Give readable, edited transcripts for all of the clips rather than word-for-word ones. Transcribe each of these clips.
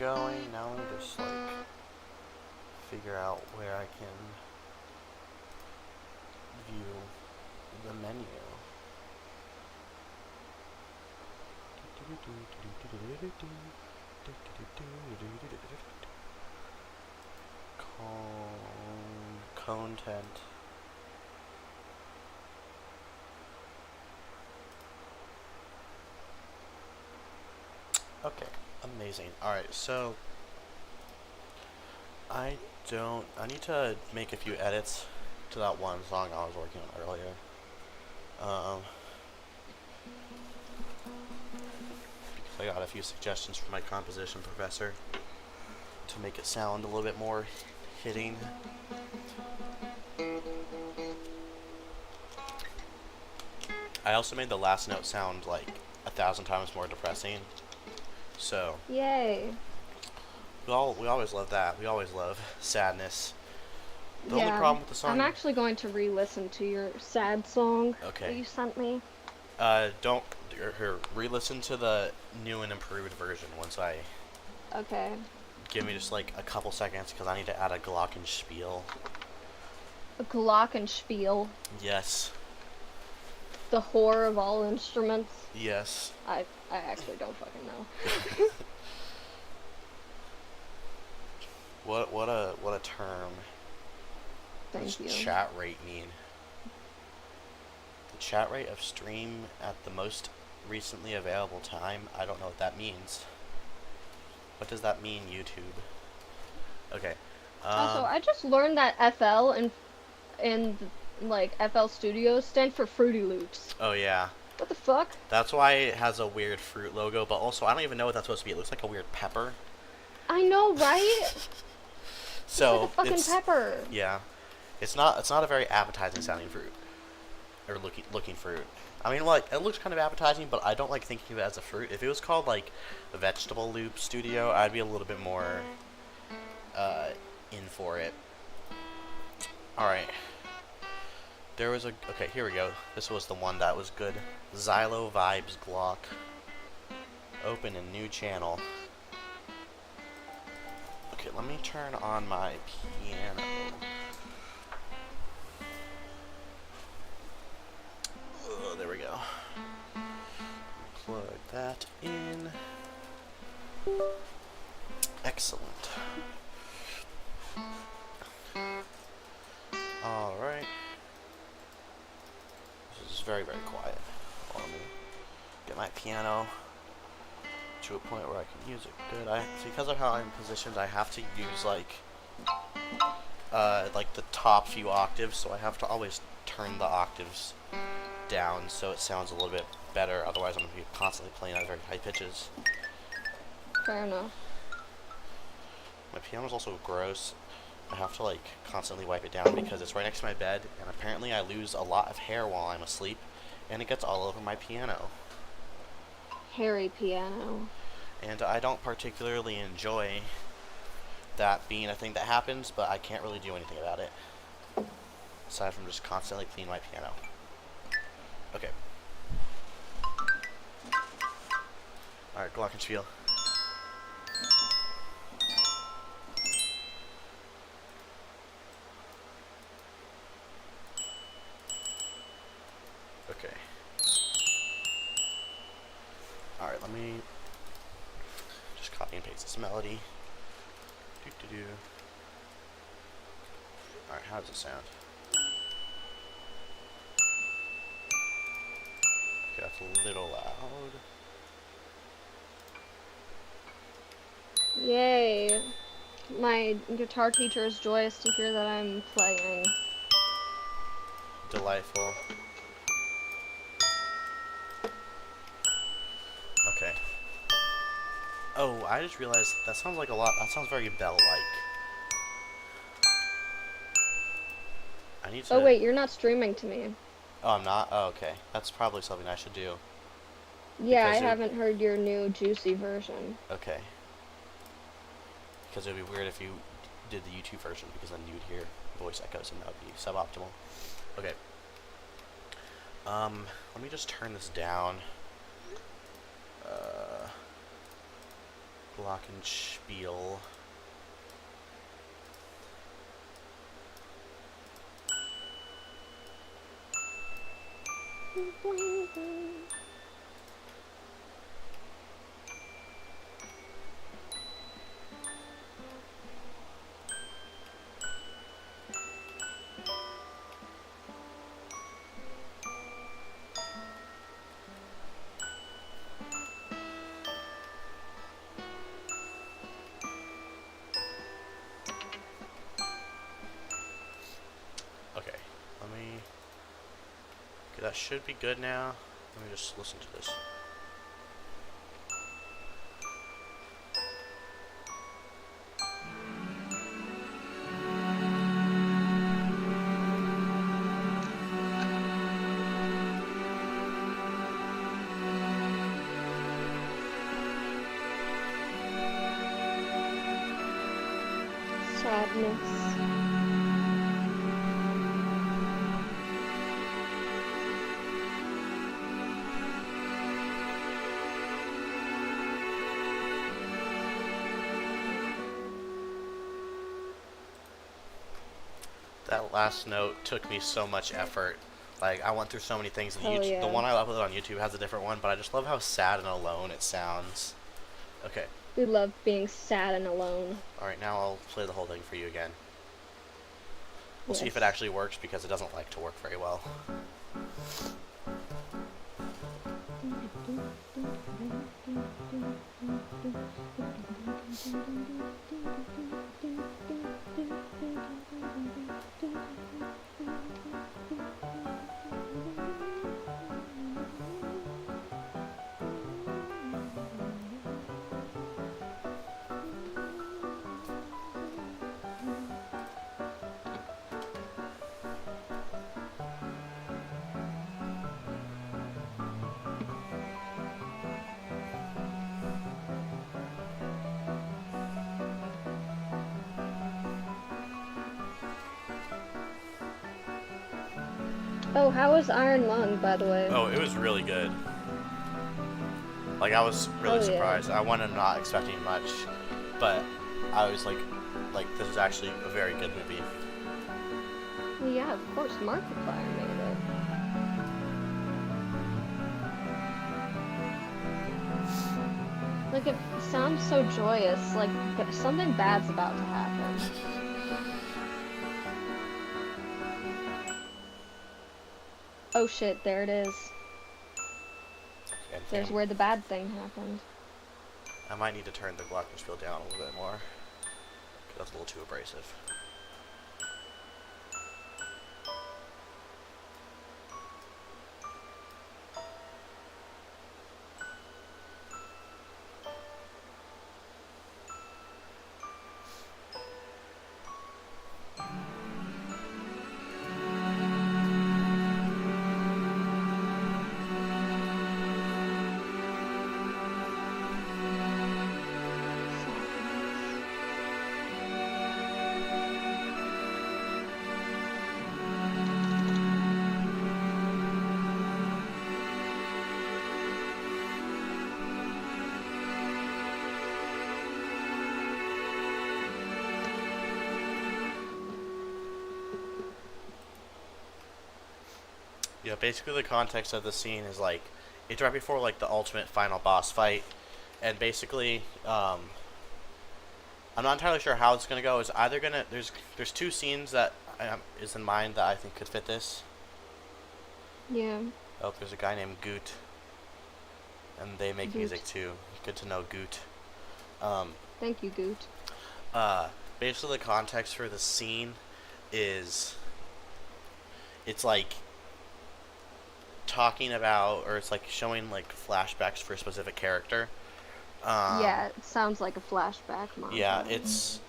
going. Now let me just like figure out where I can view the menu. Content. Okay, amazing. Alright, so I need to make a few edits to that one song I was working on earlier. Because I got a few suggestions from my composition professor to make it sound a little bit more hitting. I also made the last note sound like 1,000 times more depressing. So Yay. we always love that. We always love sadness. The only Yeah. problem with the song. I'm actually going to re-listen to your sad song that Okay. you sent me. Don't re-listen to the new and improved version once I Okay. give me just like a couple seconds because I need to add a glockenspiel. A glockenspiel. Yes. The whore of all instruments. Yes. I actually don't fucking know. What a term. What Thank does you. chat rate mean? The chat rate of stream at the most recently available time? I don't know what that means. What does that mean, YouTube? Okay. Also, I just learned that FL in like FL Studios stand for Fruity Loops. Oh yeah. What the fuck? That's why it has a weird fruit logo, but also I don't even know what that's supposed to be. It looks like a weird pepper. I know, right? So it's like a fucking pepper. Yeah. It's not a very appetizing sounding fruit. Or looking fruit. I mean, like, it looks kind of appetizing, but I don't like thinking of it as a fruit. If it was called, like, a Vegetable Loop Studio, I'd be a little bit more, in for it. Alright. Okay, here we go. This was the one that was good. Xylo Vibes Glock. Open a new channel. Okay, let me turn on my piano. Oh, there we go. Plug that in. Excellent. Alright. This is very, very quiet. Let me get my piano to a point where I can use it good. Because of how I'm positioned, I have to use like the top few octaves, so I have to always turn the octaves down so it sounds a little bit better. Otherwise, I'm going to be constantly playing at very high pitches. Fair enough. My piano's also gross. I have to like constantly wipe it down because it's right next to my bed, and apparently I lose a lot of hair while I'm asleep, and it gets all over my piano. Hairy piano. And I don't particularly enjoy that being a thing that happens, but I can't really do anything about it. Aside from just constantly cleaning my piano. Okay. Alright, glockenspiel. Okay. Alright, let me just copy and paste this melody. Alright, how does it sound? Okay, that's a little loud. Yay. My guitar teacher is joyous to hear that I'm playing. Delightful. Okay. Oh, I just realized that sounds like a lot. That sounds very bell-like. I need to. Oh wait, you're not streaming to me. Oh, I'm not? Oh, okay. That's probably something I should do. Yeah, I Because haven't heard your new juicy version. Okay. Because it would be weird if you did the YouTube version, because then you'd hear voice echoes and that would be suboptimal. Okay. Let me just turn this down. Glockenspiel. Okay, let me... Okay, that should be good now. Let me just listen to this. Sadness. That last note took me so much effort. Like, I went through so many things. Oh, yeah. The one I uploaded on YouTube has a different one, but I just love how sad and alone it sounds. Okay. We love being sad and alone. Alright, now I'll play the whole thing for you again. We'll see if it Yes. actually works, because it doesn't like to work very well. Oh, how was Iron Lung, by the way? Oh, it was really good. Like, I was really Oh, yeah. surprised. I went in not expecting much, but I was like, this is actually a very good movie. Well, yeah, of course, Markiplier made it. Like, it sounds so joyous, like something bad's about to happen. Oh shit, there it is. And There's where the bad thing happened. I might need to turn the glockenspiel down a little bit more, 'cause that's a little too abrasive. Yeah, basically the context of the scene is like, it's right before like the ultimate final boss fight, and basically, I'm not entirely sure how it's gonna go. It's either gonna there's two scenes that is in mind that I think could fit this. Yeah. Oh, there's a guy named Goot, and they make Goot. music too. Good to know, Goot. Thank you, Goot. Basically the context for the scene is, it's like talking about, or it's like showing like flashbacks for a specific character. Yeah, it sounds like a flashback montage. Yeah, it's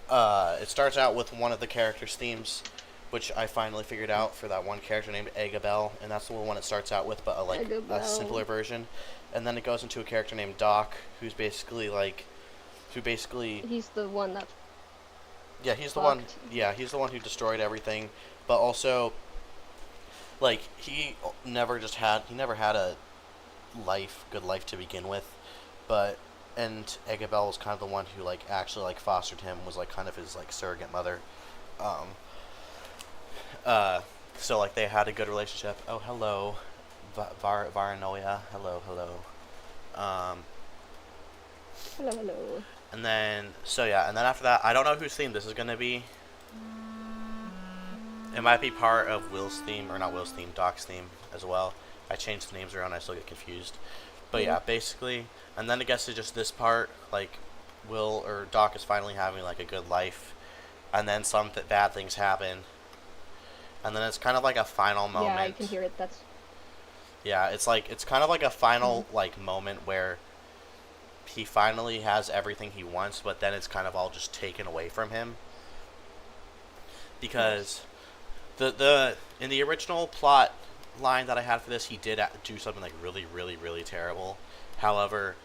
it starts out with one of the characters' themes, which I finally figured out for that one character named Agabel, and that's the one it starts out with, but a Agabel. simpler version. And then it goes into a character named Doc, who's basically He's the one that yeah, he's the one. fucked. Yeah, he's the one who destroyed everything, but also, like, he never had a good life to begin with, but and Eggabell was kind of the one who like actually like fostered him, was like kind of his like surrogate mother. Um, so like they had a good relationship. Oh, hello, Varanoia. Hello, hello. Um, Hello, hello. and then so yeah, and then after that, I don't know whose theme this is gonna be. It might be part of Will's theme, or not Will's theme, Doc's theme as well. I changed the names around, I still get confused. But yeah, basically, and then it gets to just this part, like, Will or Doc is finally having, like, a good life, and then some bad things happen, and then it's kind of like a final moment. Yeah, I can hear it. That's. Yeah, it's kind of like a final, like, moment where he finally has everything he wants, but then it's kind of all just taken away from him. Because the in the original plot line that I had for this, he did do something like really, really, really terrible. However,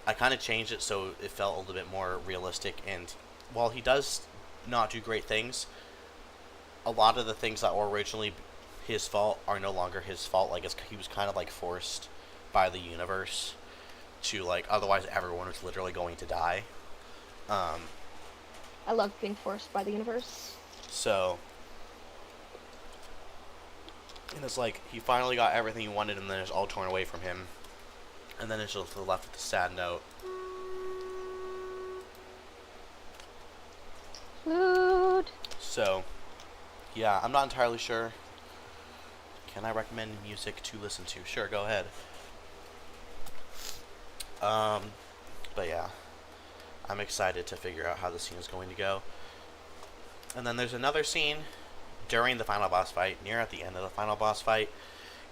I kind of changed it so it felt a little bit more realistic. And while he does not do great things, a lot of the things that were originally his fault are no longer his fault. Like he was kind of like forced by the universe to like, otherwise everyone was literally going to die. I love being forced by the universe. So, and it's like he finally got everything he wanted, and then it's all torn away from him, and then it's just left with a sad note. Food. So, yeah, I'm not entirely sure. Can I recommend music to listen to? Sure, go ahead. But yeah, I'm excited to figure out how the scene is going to go. And then there's another scene during the final boss fight, near at the end of the final boss fight.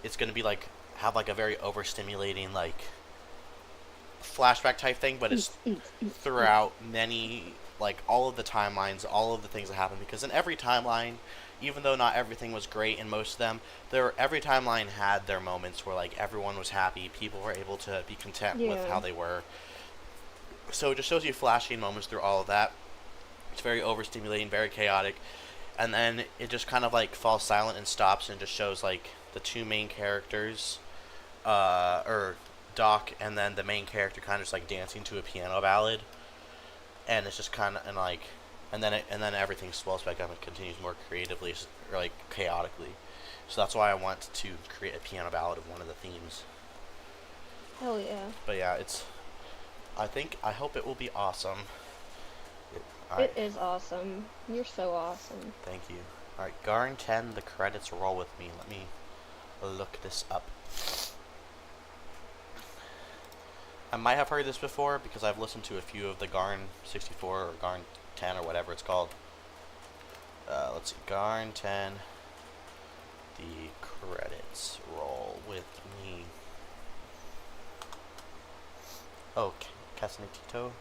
It's going to be like, have like a very overstimulating like flashback type thing, but it's throughout many, like all of the timelines, all of the things that happen, because in every timeline, even though not everything was great in most of them, every timeline had their moments where like everyone was happy, people were able to be content with how they were. So it just shows you flashing moments through all of that. It's very overstimulating, very chaotic, and then it just kind of like falls silent and stops, and just shows like the two main characters, or Doc, and then the main character kind of just like dancing to a piano ballad, and it's just kind of and then everything swells back up and continues more creatively, or like chaotically. So that's why I want to create a piano ballad of one of the themes. Hell yeah. But yeah, I hope it will be awesome. It is awesome. You're so awesome. Thank you. Alright, Garn 10, the credits roll with me. Let me look this up. I might have heard this before because I've listened to a few of the Garn 64 or Garn 10 or whatever it's called. Let's see, Garn 10, the credits roll with me. Oh, Casanetito.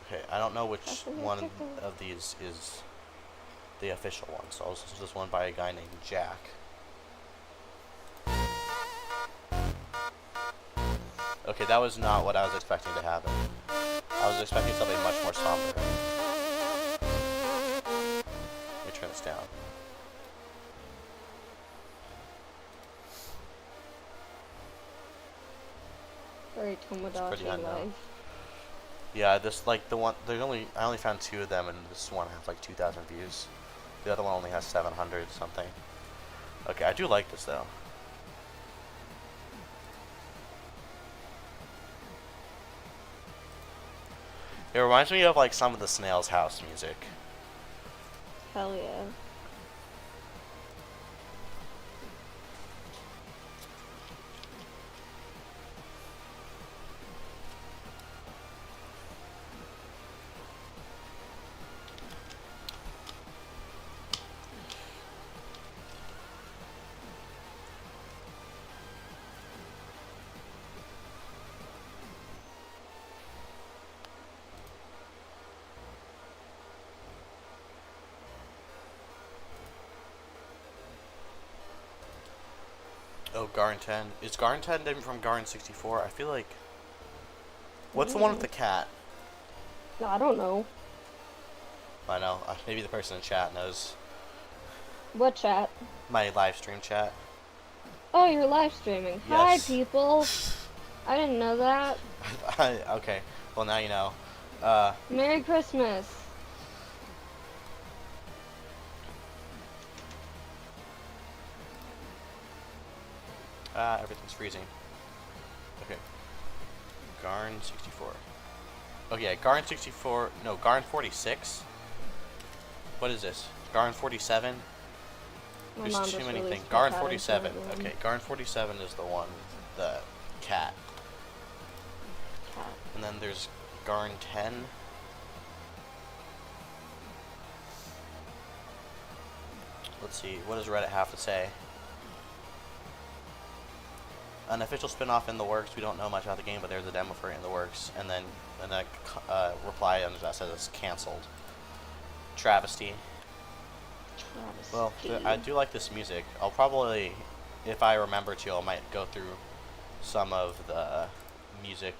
Okay, I don't know which one of these is the official one, so I'll listen to this one by a guy named Jack. Okay, that was not what I was expecting to happen. I was expecting something much more somber. Let me turn this down. Very Tomodachi life. Yeah, this like the one. I only found 2 of them, and this one has like 2,000 views. The other one only has 700 something. Okay, I do like this though. It reminds me of like some of the Snail's House music. Hell yeah. Oh, Garn 10. Is Garn 10 different from Garn 64? I feel like... What's the one with the cat? No, I don't know. I know. Maybe the person in chat knows. What chat? My live stream chat. Oh, you're live streaming. Yes. Hi, people. I didn't know that. Okay, well now you know. Merry Christmas. Everything's freezing. Okay. Garn 64. Oh yeah, Garn 64. No, Garn 46. What is this? Garn 47. My There's mom too just many released things. my Garn cat into 47. the room. Okay, Garn 47 is the one, the cat. Cat. And then there's Garn 10. Let's see, what does Reddit have to say? An official spin-off in the works. We don't know much about the game, but there's a demo for it in the works. And then a reply under that says it's canceled. Travesty. Well, I do like this music. I'll probably, if I remember to, I might go through some of the music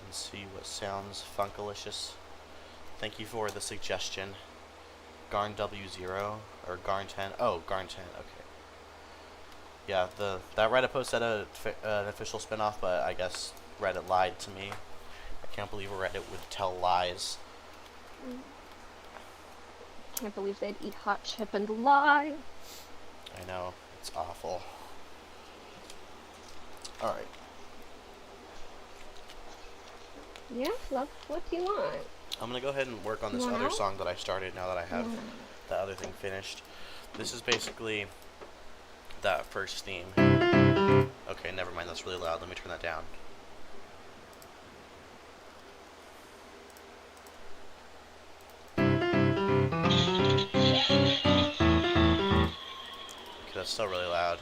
and see what sounds funkalicious. Thank you for the suggestion. Garn W0 or Garn 10. Oh, Garn 10. Okay. Yeah, that Reddit post said an official spin-off, but I guess Reddit lied to me. I can't believe Reddit would tell lies. Can't believe they'd eat hot chip and lie. I know, it's awful. Alright. Yeah, love. What do you want? I'm gonna go ahead and work on this You want other out? song that I started now that I have the other thing finished. This is basically that first theme. Okay, never mind, that's really loud. Let me turn that down. Okay, that's still really loud.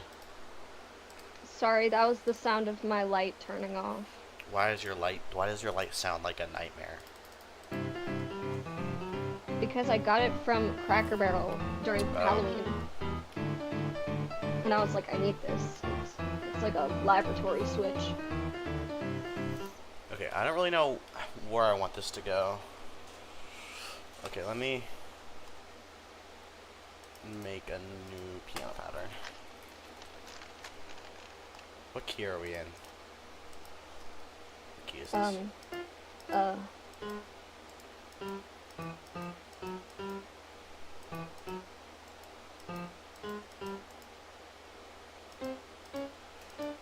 Sorry, that was the sound of my light turning off. Why does your light sound like a nightmare? Because I got it from Cracker Barrel during Halloween. And I was like, I need this. It's like a laboratory switch. Okay, I don't really know where I want this to go. Okay, let me make a new piano pattern. What key are we in? What key is this?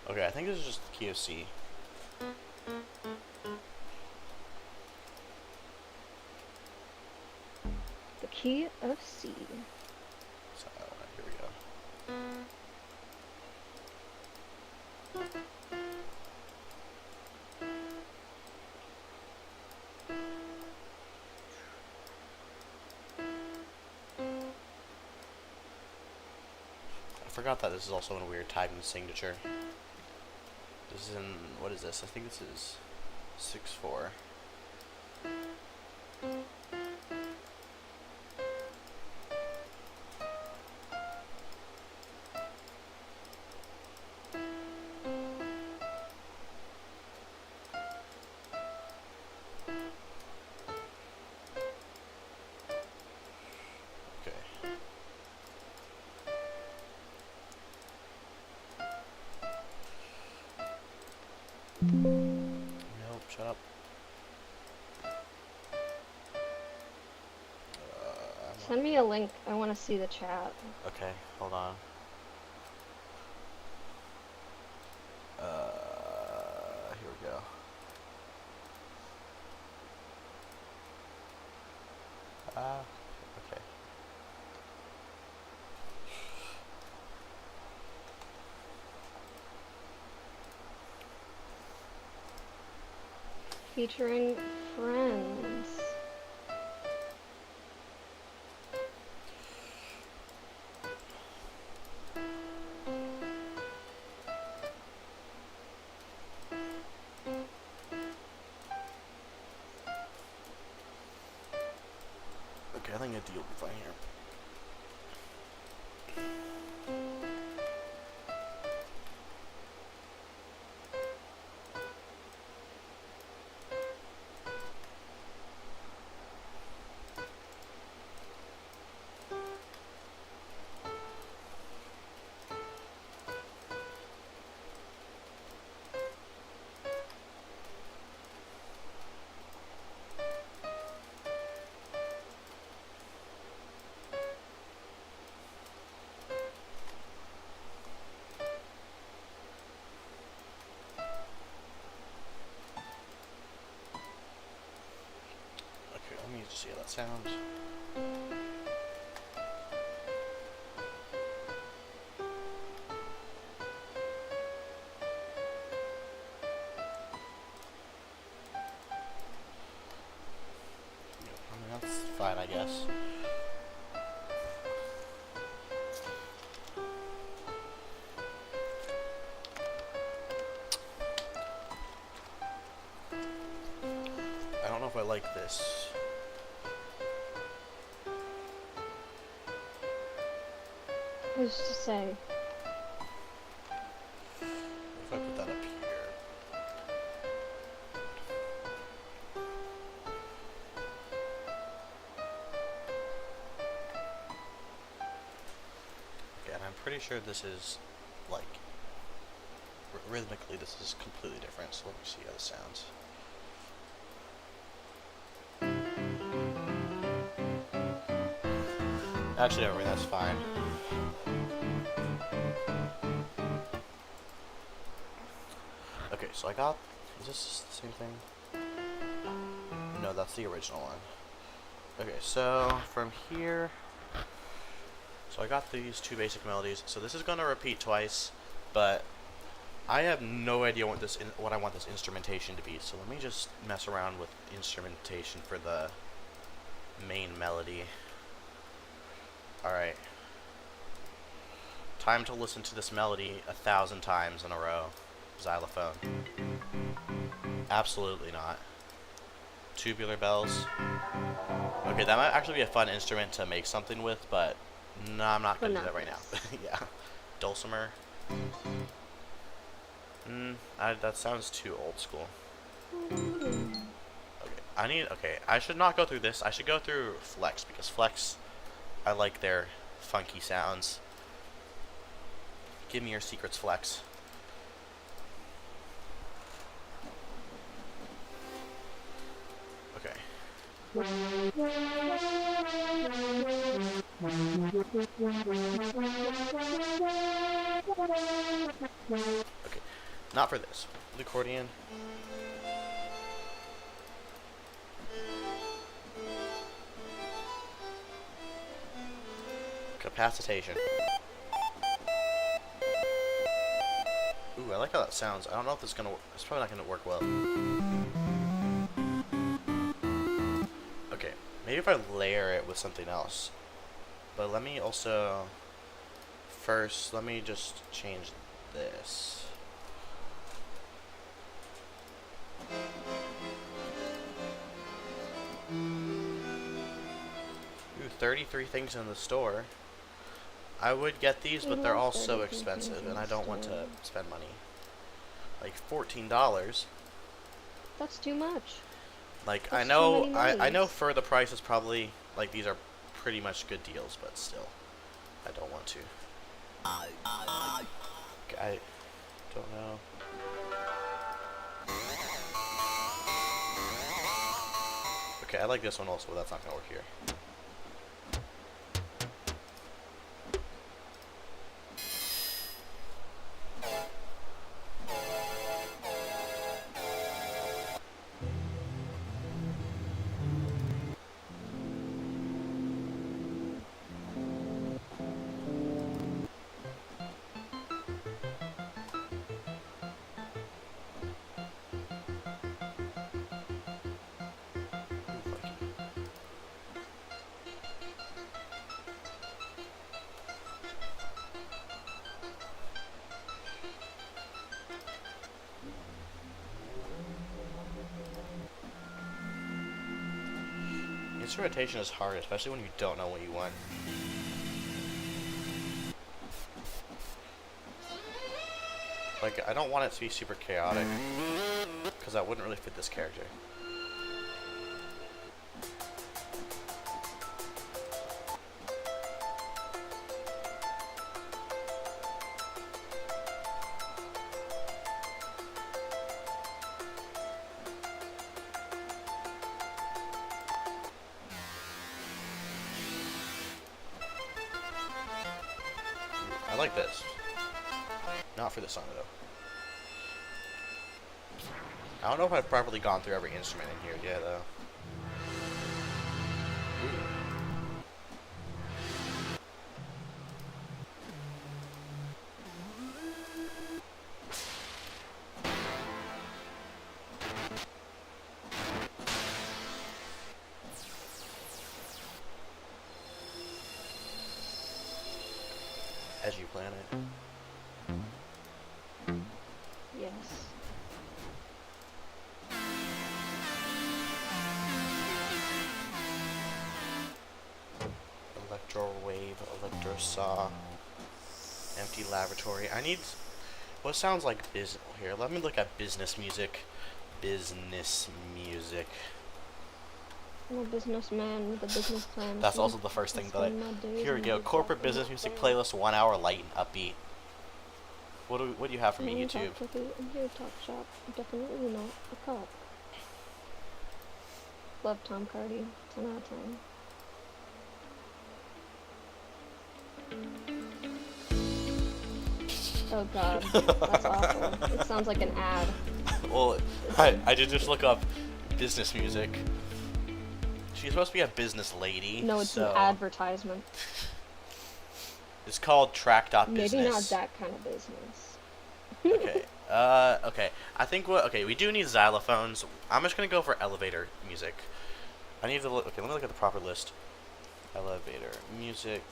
Okay, I think this is just the key of C. The key of C. So, here we go. I forgot that this is also in a weird time signature. This is in, what is this? I think this is 6/4. Nope, shut up. Send me a link. I want to see the chat. Okay, hold on. Here we go. Okay. Featuring friends. Okay, I think a deal will be fine here. just see how that sounds. I mean, that's fine, I guess. I don't know if I like this. Who's to say? If I put that up here. Okay, and I'm pretty sure this is, like, rhythmically this is completely different, so let me see how this sounds. Actually, never mind, that's fine. Okay, so I got... Is this the same thing? No, that's the original one. Okay, so from here... So I got these two basic melodies. So this is going to repeat twice, but I have no idea what I want this instrumentation to be. So let me just mess around with instrumentation for the main melody. Alright. Time to listen to this melody 1,000 times in a row. Xylophone. Absolutely not. Tubular bells. Okay, that might actually be a fun instrument to make something with, but no, I'm not going to do that right now. Yeah. Dulcimer. That sounds too old school. Okay, I should not go through this. I should go through Flex, because Flex, I like their funky sounds. Give me your secrets, Flex. Okay. Okay. Not for this. The accordion. Capacitation. Ooh, I like how that sounds. I don't know if it's gonna. It's probably not gonna work well. Okay, maybe if I layer it with something else. But let me also. First, let me just change this. Ooh, 33 things in the store. I would get these, but they're all so expensive, and I don't want to spend money. Like $14. That's too much. Like, That's I know, too many I know monies. for the price is probably, like, these are pretty much good deals, but still, I don't want to. Okay, I don't know. Okay, I like this one also, but that's not gonna work here. Instrumentation is hard, especially when you don't know what you want. Like, I don't want it to be super chaotic, because that wouldn't really fit this character. I like this. Not for this song, though. I don't know if I've properly gone through every instrument in here yet, though. Edgy Planet. Yes. Electro Wave, Electro Saw, Empty Laboratory. I need what sounds like business. Here, let me look at business music. Business music. I'm a businessman with a business plan. That's so also the first thing that I. spend my days Here we in go. the Corporate dark business and music plan. playlist. 1 hour light and upbeat. What do you have for me, I'm YouTube? here to talk shop. Definitely not a cop. Love Tom Cardy. 10 out of 10. Oh god, that's awful. It sounds like an ad. Well, I did just look up business music. She's supposed to be a business lady. No, it's so an advertisement. It's called track.business. Maybe not that kind of business. Okay. Okay. I think we do need xylophones. I'm just gonna go for elevator music. I need to look. Okay, let me look at the proper list. Elevator music,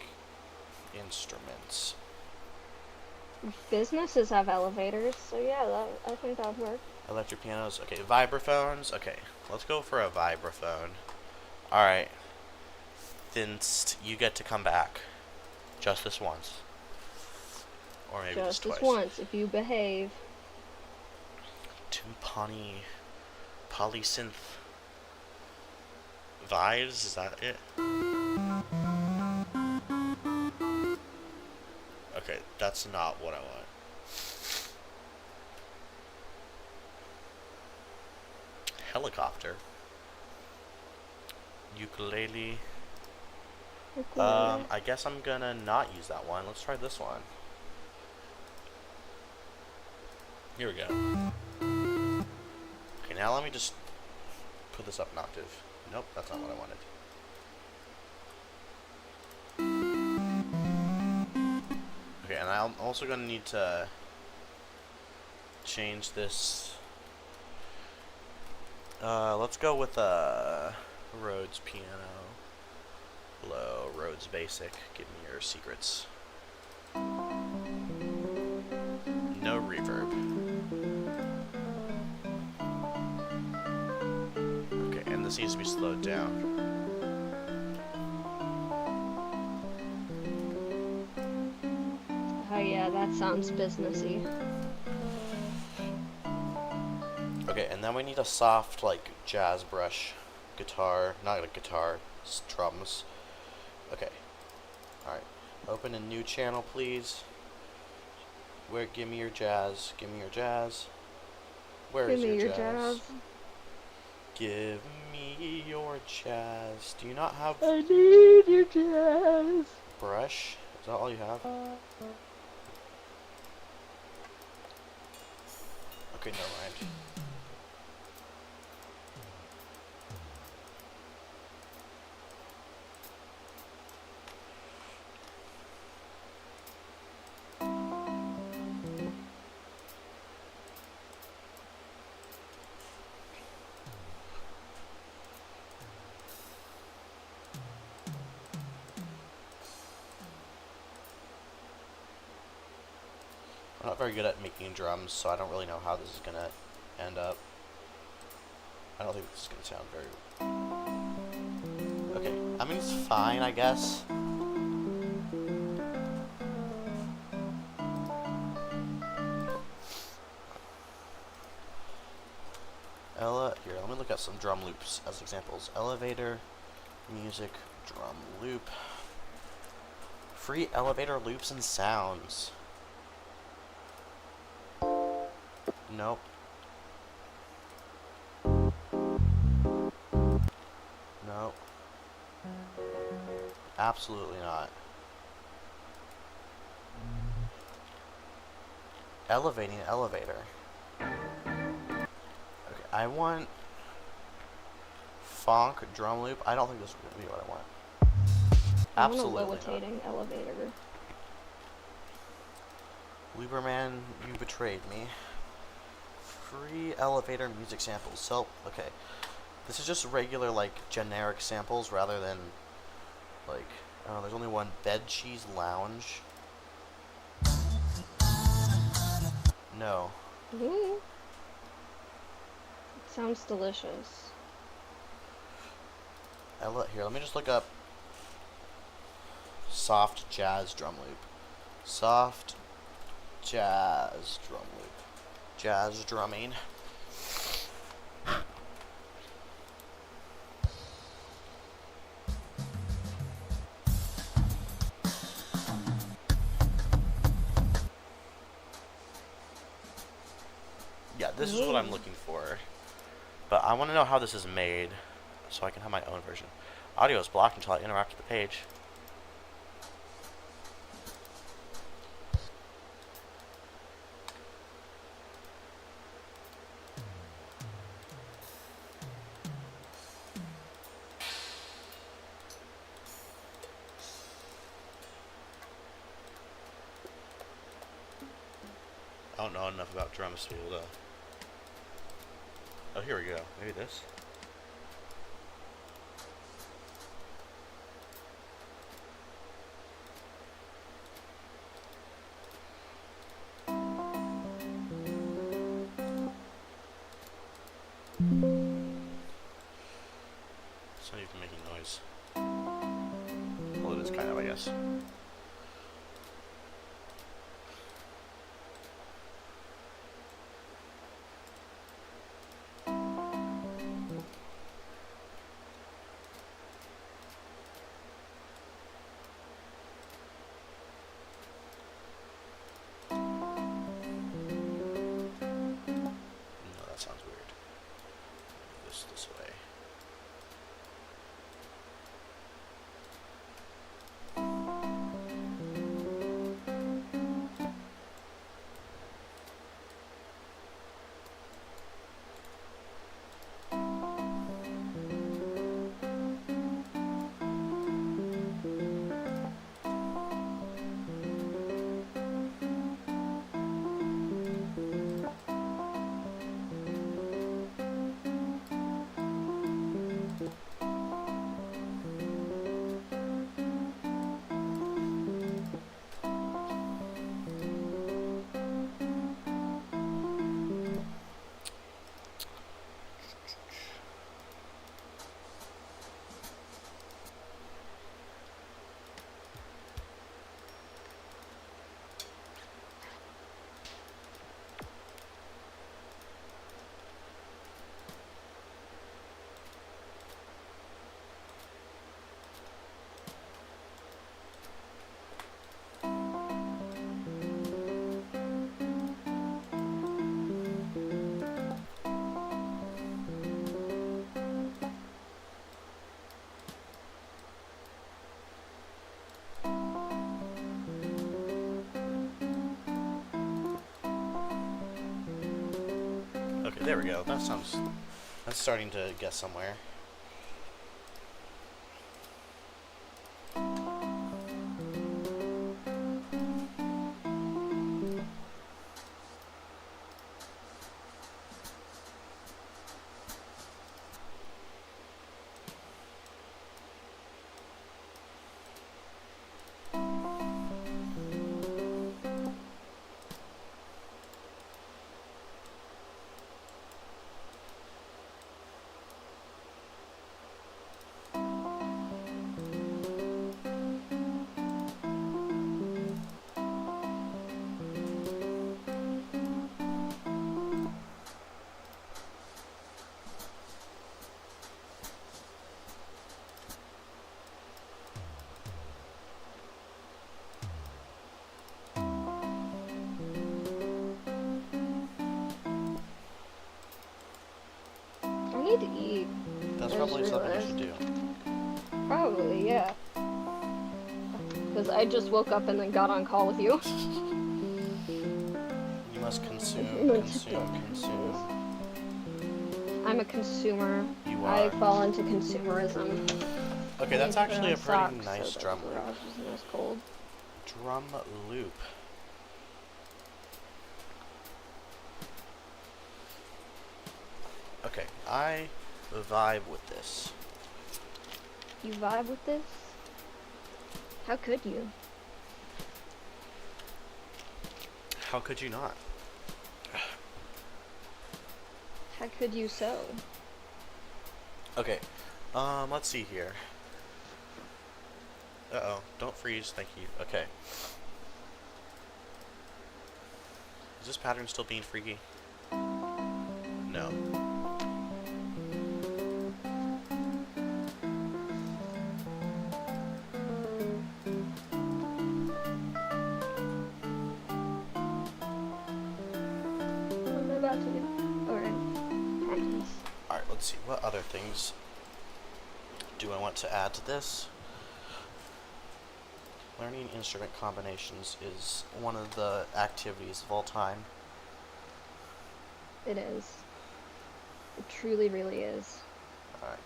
instruments. Businesses have elevators, so yeah, I think that would work. Electric pianos. Okay, vibraphones. Okay, let's go for a vibraphone. All right. Thinst, you get to come back. Just this once. Or maybe just twice. once, if you behave. Timpani, polysynth, vibes. Is that it? Okay, that's not what I want. Helicopter. Ukulele. I guess I'm gonna not use that one. Let's try this one. Here we go. Okay, now let me just put this up an octave. Nope, that's not what I wanted. Okay, and I'm also gonna need to change this. Let's go with Rhodes piano. Low, Rhodes basic. Give me your secrets. No reverb. Okay, and this needs to be slowed down. Oh yeah, that sounds businessy. Okay, and then we need a soft, like, jazz brush guitar. Not a guitar, drums. Okay. Alright. Open a new channel, please. Give me your jazz. Give me your jazz. Where is your jazz? Give me your jazz. Do you not have I need your jazz. brush? Is that all you have? Okay, never mind. I'm not very good at making drums, so I don't really know how this is gonna end up. I don't think this is gonna sound very... Okay, I mean, it's fine, I guess. Here, let me look at some drum loops as examples. Elevator, music, drum loop. Free elevator loops and sounds. Nope. Nope. Absolutely not. Elevating elevator. Okay, I want Fonk drum loop. I don't think this is going to be what I want. I want a Absolutely levitating elevator. not. Lieberman, you betrayed me. Free elevator music samples. So, okay. This is just regular, like, generic samples rather than, like, oh, there's only one. Bed Cheese Lounge. No. Ooh. It sounds delicious. Here, let me just look up soft jazz drum loop. Soft jazz drum loop. Jazz drumming. Yeah, this is what I'm looking for. But I want to know how this is made so I can have my own version. Audio is blocked until I interact with the page. I don't know enough about drums to be able to... Oh, here we go. Maybe this? It's not even making noise. Well, it is kind of, I guess. No, that sounds weird. This way. Okay, there we go. That sounds... That's starting to get somewhere. Need to eat. That's probably something you should do. Probably, yeah. Because I just woke up and then got on call with you. You must consume, consume, consume. I'm a consumer. You You I are. fall into consumerism. Okay, that's I need to put actually a on pretty socks nice so that drum the loop. garage isn't as cold. Drum loop. Okay, I vibe with this. You vibe with this? How could you? How could you not? How could you so? Okay, let's see here. Uh-oh, don't freeze, thank you. Okay. Is this pattern still being freaky? No. What am I about to do? Alright. Patterns. Alright, let's see. What other things do I want to add to this? Learning instrument combinations is one of the activities of all time. It is. It truly, really is. Alright.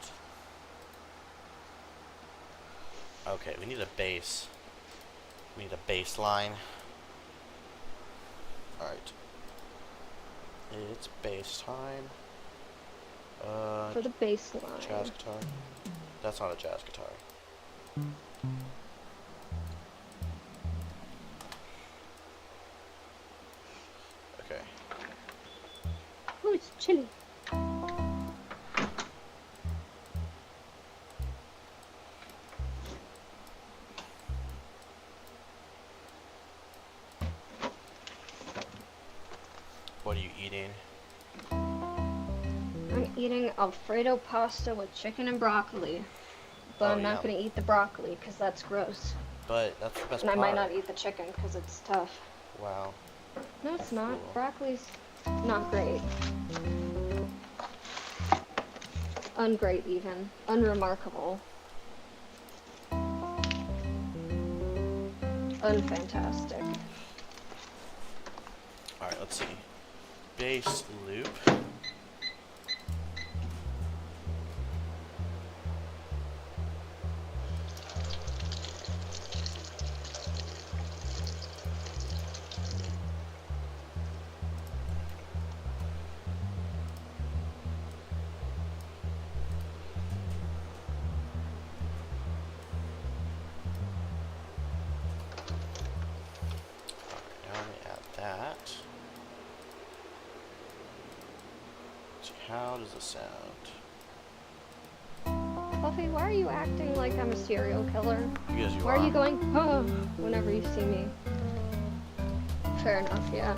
Okay, we need a bass. We need a bass line. Alright. It's bass time. For the bass line. Jazz guitar. That's not a jazz guitar. Okay. Oh, it's chilly. What are you eating? I'm eating Alfredo pasta with chicken and broccoli. But Oh, I'm not yum. going to eat the broccoli because that's gross. But that's the best And I part. might not eat the chicken because it's tough. Wow. No, it's not. Cool. Broccoli's not great. Ungreat even. Unremarkable. Unfantastic. Alright, let's see. Bass loop. Alright, now let me add that. So how does it sound? Fluffy, why are you acting like I'm a serial killer? Because you Why are you going, oh, whenever you see me? Fair enough, yeah.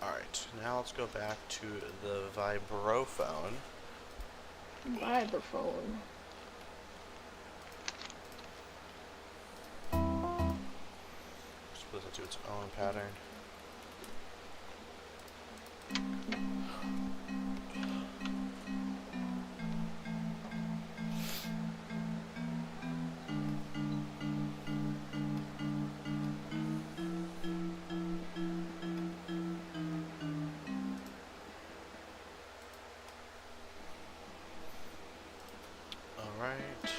Alright, now let's go back to the vibrophone. Vibraphone. Split it to its own pattern. Alright.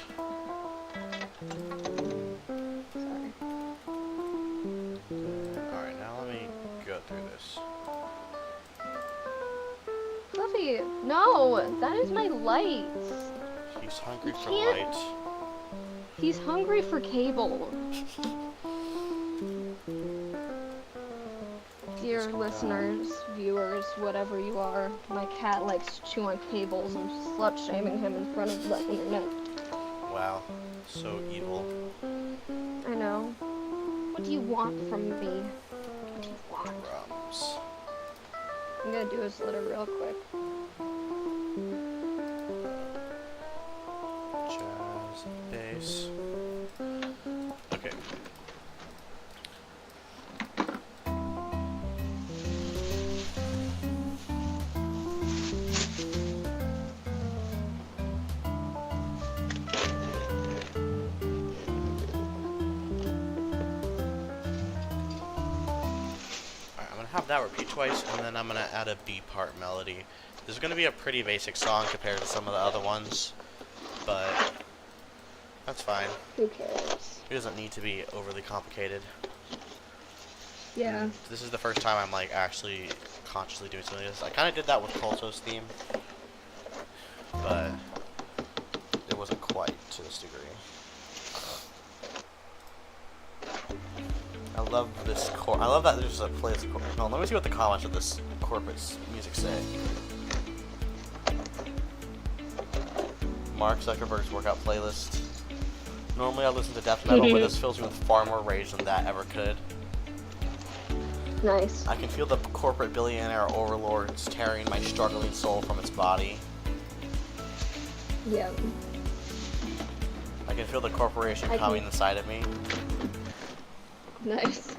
Sorry. Alright, now let me go through this. Fluffy, no! That is my lights! He's hungry You for can't- light. He's hungry for cable. Dear listeners, viewers, whatever you are, my cat likes to chew on cables and slut-shaming him in front of the internet. Wow, so evil. I know. What do you want from me? What do you want? Drums. I'm gonna do his litter real quick. Jazz, bass. Okay. have that repeat twice, and then I'm gonna add a B part melody. This is gonna be a pretty basic song compared to some of the other ones, but that's fine. Who cares? It doesn't need to be overly complicated. Yeah. This is the first time I'm like actually consciously doing something like this. I kind of did that with Colto's theme, but it wasn't quite to this degree. I love this I love that there's a playlist. No, let me see what the comments of this corporate music say. Mark Zuckerberg's workout playlist. Normally I listen to death metal, but this fills me with far more rage than that ever could. Nice. I can feel the corporate billionaire overlords tearing my struggling soul from its body. Yeah. I can feel the corporation coming inside of me. Nice.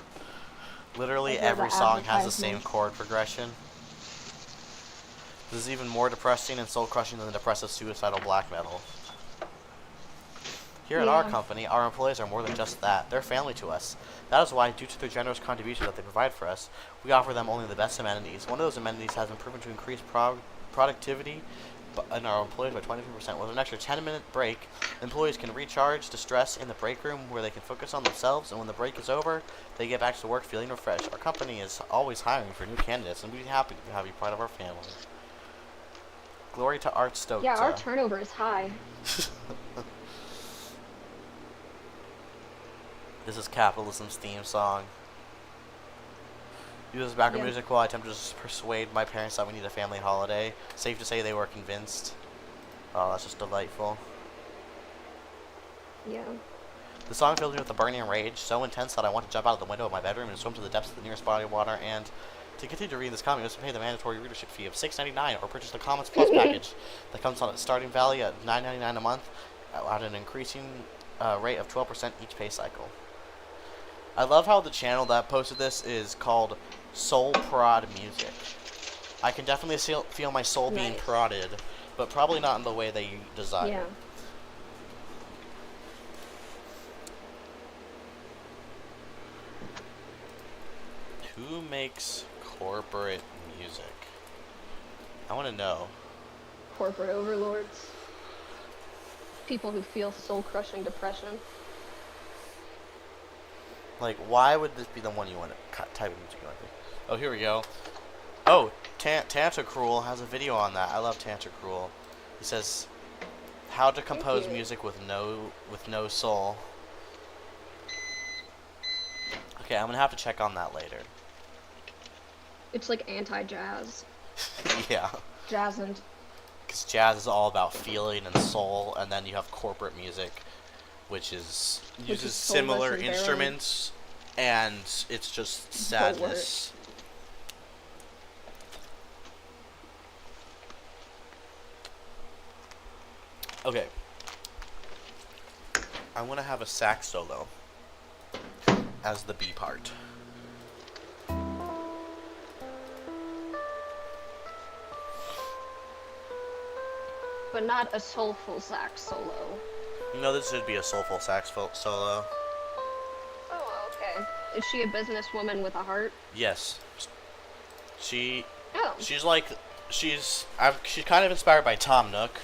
Literally I hear every the song has the same advertisements. chord progression. This is even more depressing and soul-crushing than the depressive suicidal black metal. Here at our Yeah. company, our employees are more than just that. They're family to us. That is why, due to their generous contribution that they provide for us, we offer them only the best amenities. One of those amenities has been proven to increase productivity in our employees by 23%. With an extra 10-minute break, employees can recharge, distress in the break room where they can focus on themselves, and when the break is over, they get back to work feeling refreshed. Our company is always hiring for new candidates, and we'd be happy to have you part of our family. Glory to Art Stokes. Yeah, our turnover is high. This is capitalism's theme song. Uses background Yeah. music while I attempt to persuade my parents that we need a family holiday. Safe to say they were convinced. Oh, that's just delightful. Yeah. The song fills me with a burning rage, so intense that I want to jump out of the window of my bedroom and swim to the depths of the nearest body of water. And to continue to read this comic, you must pay the mandatory readership fee of $6.99 or purchase the Comics Plus package that comes on its starting value at $9.99 a month at an increasing rate of 12% each pay cycle. I love how the channel that posted this is called Soul Prod Music. I can definitely feel my soul being Nice. prodded, but probably not in the way that you desire. Yeah. Who makes corporate music? I want to know. Corporate overlords. People who feel soul-crushing depression. Like, why would this be the one you want to type of music you want to do? Oh, here we go. Oh, Tantacruel has a video on that. I love Tantacruel. He says, how to compose you. music with no soul. Okay, I'm gonna have to check on that later. It's like anti-jazz. Yeah, Jazz and because jazz is all about feeling and soul, and then you have corporate music, which uses is soulless similar and barren. instruments, and it's just sadness. Okay. I want to have a sax solo as the B part. but not a soulful sax solo. You know, this should be a soulful sax solo. Oh, okay. Is she a businesswoman with a heart? Yes. She's kind of inspired by Tom Nook.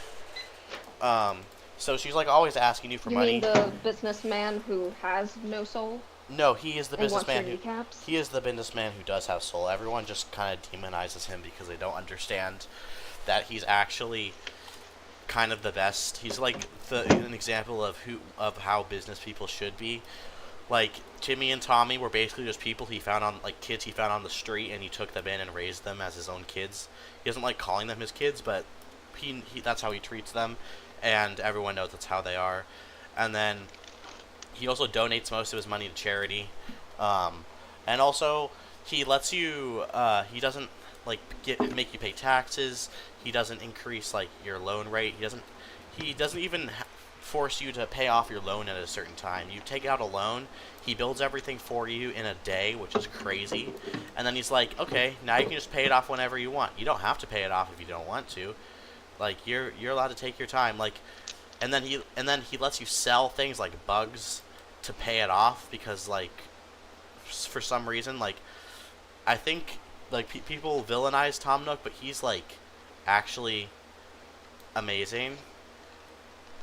So she's like always asking you for You money. mean the businessman who has no soul? No, he is the And wants businessman your who kneecaps? he is the businessman who does have soul. Everyone just kind of demonizes him because they don't understand that he's actually kind of the best. He's like an example of how business people should be. Like Timmy and Tommy were basically just people kids he found on the street, and he took them in and raised them as his own kids. He doesn't like calling them his kids, but he that's how he treats them, and everyone knows that's how they are. And then he also donates most of his money to charity, and also he lets you. He doesn't make you pay taxes. He doesn't increase your loan rate. He doesn't even force you to pay off your loan at a certain time. You take out a loan, he builds everything for you in a day, which is crazy. And then he's like, okay, now you can just pay it off whenever you want. You don't have to pay it off if you don't want to. You're allowed to take your time. And then he lets you sell things like bugs to pay it off, because for some reason I think like people villainize Tom Nook, but he's like actually amazing,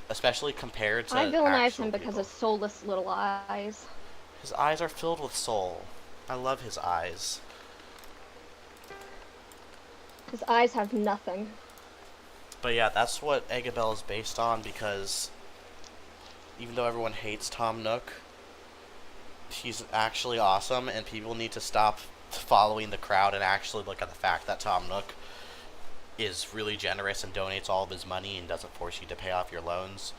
especially compared to I villainize actual him because people. of soulless little eyes. His eyes are filled with soul. I love his eyes. His eyes have nothing. But yeah, that's what Eggabell is based on because even though everyone hates Tom Nook, he's actually awesome, and people need to stop following the crowd and actually look at the fact that Tom Nook is really generous and donates all of his money and doesn't force you to pay off your loans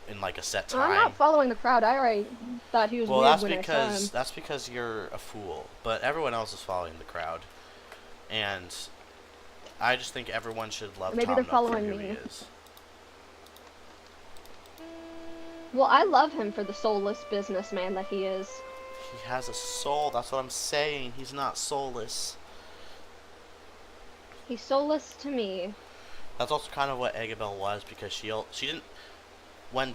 in like a set time. I'm not following the crowd. I already thought he was Well, weird that's when because I saw that's because you're a fool, but everyone else is following the crowd, and I just think everyone should love Maybe Tom they're Nook for following who he me. is. him. Well, I love him for the soulless businessman that he is. He has a soul. That's what I'm saying. He's not soulless. He's soulless to me. That's also kind of what Eggabell was because she didn't when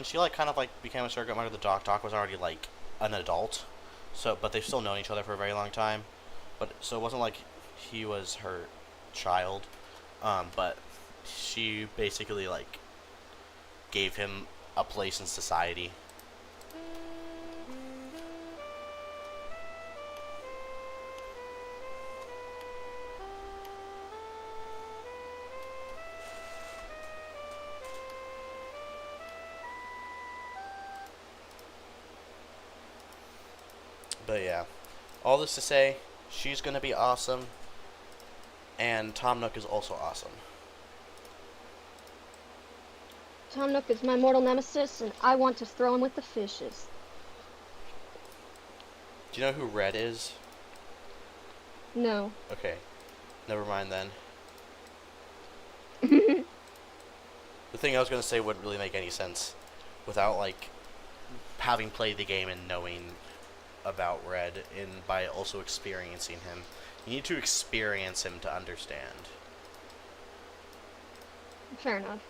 she like kind of like became a surrogate mother. The Doc was already like an adult, so but they've still known each other for a very long time. But so it wasn't like he was her child, but she basically like gave him a place in society. But yeah, all this to say, she's gonna be awesome, and Tom Nook is also awesome. Tom Nook is my mortal nemesis, and I want to throw him with the fishes. Do you know who Red is? No. Okay, never mind then. The thing I was gonna say wouldn't really make any sense without like having played the game and knowing about Red and by also experiencing him. You need to experience him to understand. Fair enough.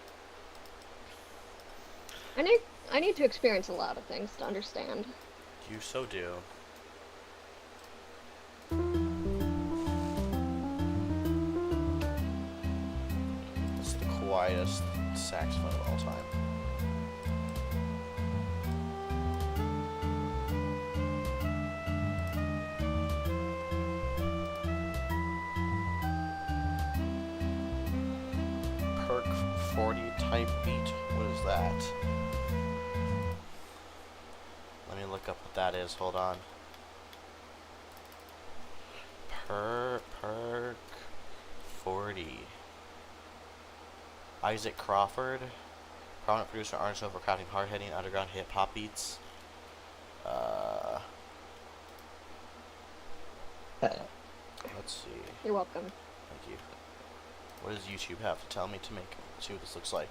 I need to experience a lot of things to understand. You so do. It's the quietest saxophone of all time. Perk 40 type beat. What is that? Let me look up what that is. Hold on. Perk 40. Isaac Crawford, prominent producer, artist known for crafting hard-hitting underground hip-hop beats. Let's see. You're welcome. Thank you. What does YouTube have to tell me to see what this looks like?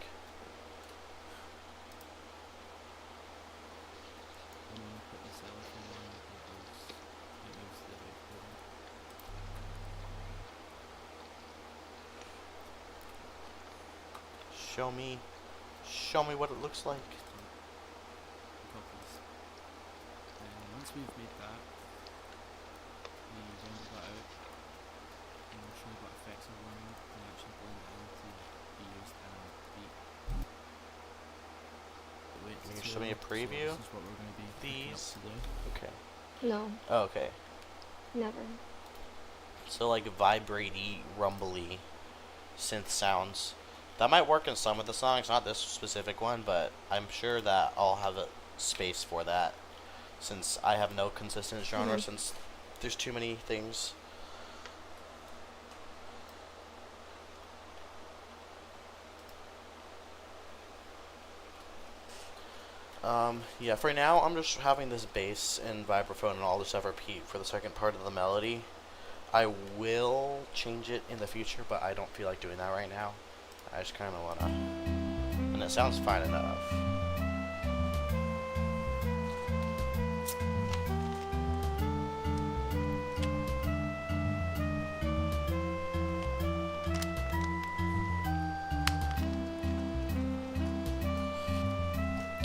Show me what it looks like. Once we've made that, we render that out and we'll show you what effects are going on and actually blend it in to be used in a beat. Can you show me a preview? So this is what we're going to be picking up These? today. Okay. No, Oh, okay. never. So like vibrate-y, rumbly synth sounds. That might work in some of the songs, not this specific one, but I'm sure that I'll have a space for that since I have no consistent genre since there's too many things. Yeah, for now I'm just having this bass and vibraphone and all this stuff repeat for the second part of the melody. I will change it in the future, but I don't feel like doing that right now. I just kind of wanna, and it sounds fine enough.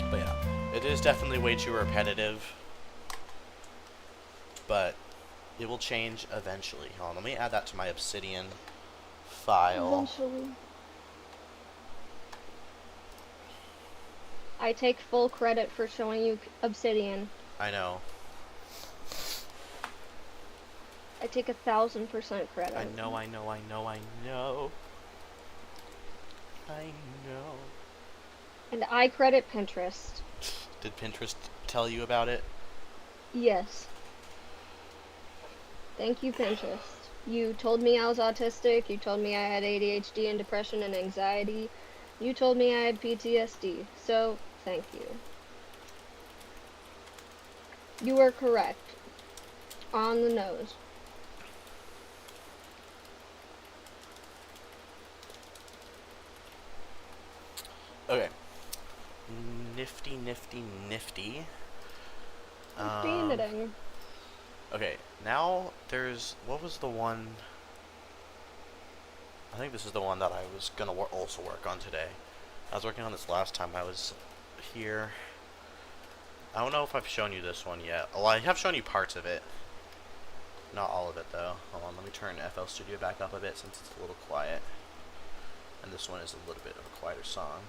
But yeah, it is definitely way too repetitive, but It will change eventually. Hold on, let me add that to my Obsidian file. Eventually. I take full credit for showing you Obsidian. I know. I take 1,000% credit. I know. I know. And I credit Pinterest. Did Pinterest tell you about it? Yes. Thank you, Pinterest. You told me I was autistic. You told me I had ADHD and depression and anxiety. You told me I had PTSD. So, thank you. You were correct. On the nose. Okay. Nifty. Nifty knitting. Okay, now there's, what was the one? I think this is the one that I was gonna also work on today. I was working on this last time I was here. I don't know if I've shown you this one yet. Well, I have shown you parts of it. Not all of it though. Hold on, let me turn FL Studio back up a bit since it's a little quiet. And this one is a little bit of a quieter song.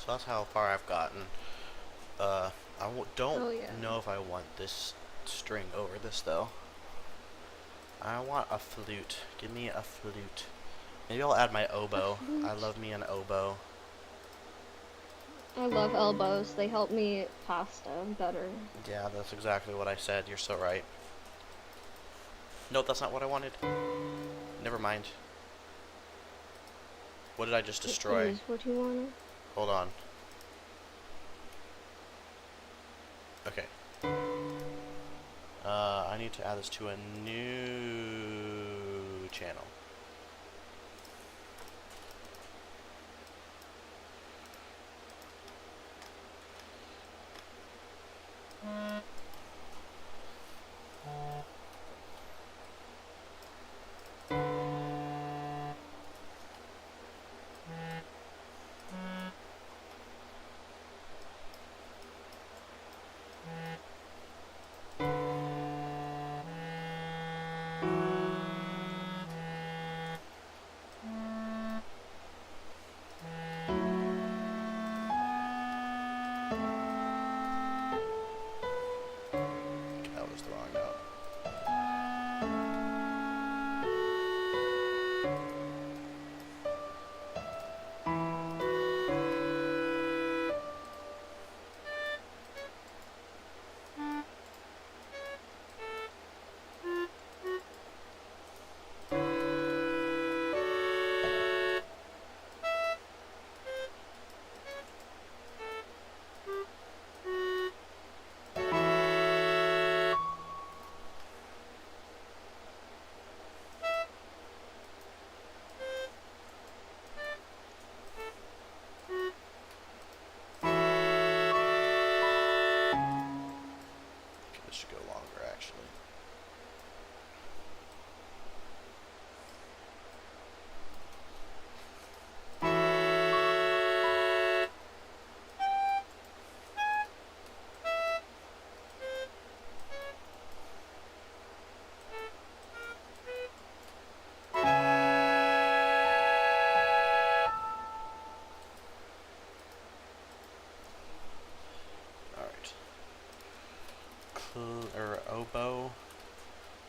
So that's how far I've gotten. Don't know if I want this string over this though. I want a flute. Give me a flute. Maybe I'll add my oboe. I love me an oboe. I love elbows. They help me eat pasta better. Yeah, that's exactly what I said. You're so right. Nope, that's not what I wanted. Never mind. What did I just destroy? It is what you wanted. Hold on. Okay. I need to add this to a new channel.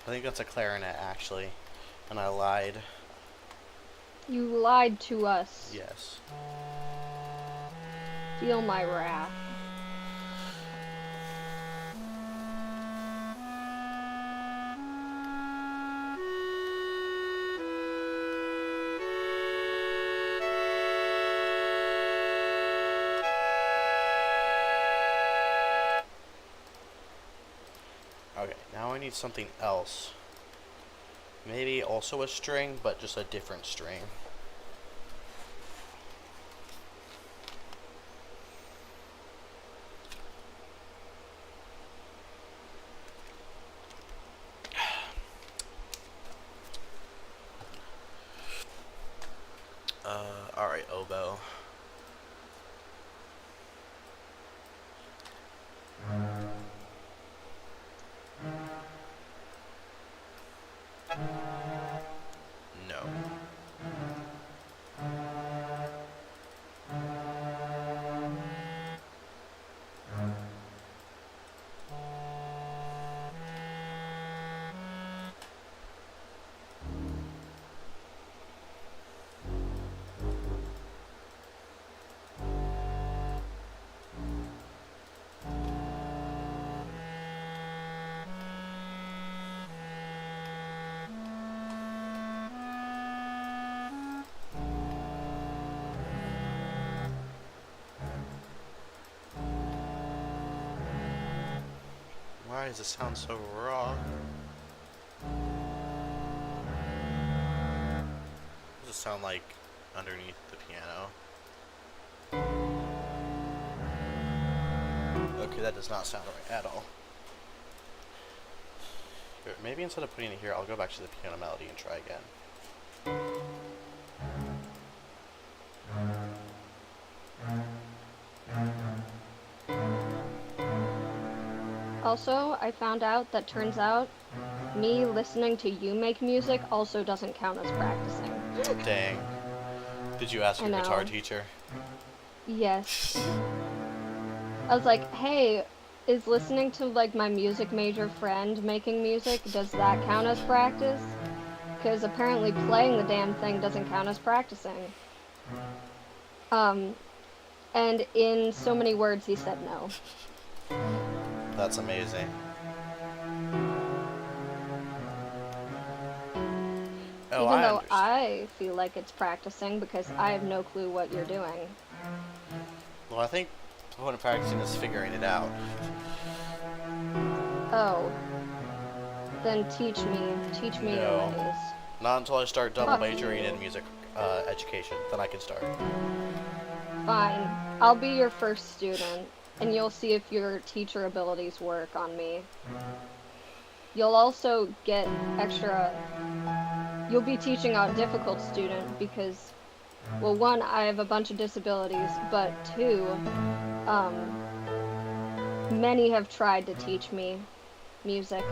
I think that's a clarinet, actually. And I lied. You lied to us. Yes. Feel my wrath. Okay, now I need something else. Maybe also a string, but just a different string. Alright, oboe. No. Why does it sound so raw? What does it sound like underneath the piano? Okay, that does not sound right at all. Here, maybe instead of putting it here, I'll go back to the piano melody and try again. Also, I found out that turns out me listening to you make music also doesn't count as practicing. Dang. Did you ask I your guitar know. teacher? Yes. I was like, hey, is listening to like my music major friend making music, does that count as practice? Because apparently playing the damn thing doesn't count as practicing. And in so many words he said no. That's amazing. Oh, Even though understand. I feel like it's practicing because I have no clue what you're doing. Well, I think the point of practicing is figuring it out. Oh. Then teach me your No. ways. Not until I start double Fuck majoring you. in music education, then I can start. Fine. I'll be your first student, and you'll see if your teacher abilities work on me. You'll also get extra... You'll be teaching a difficult student because, well, one, I have a bunch of disabilities, but two, many have tried to teach me music.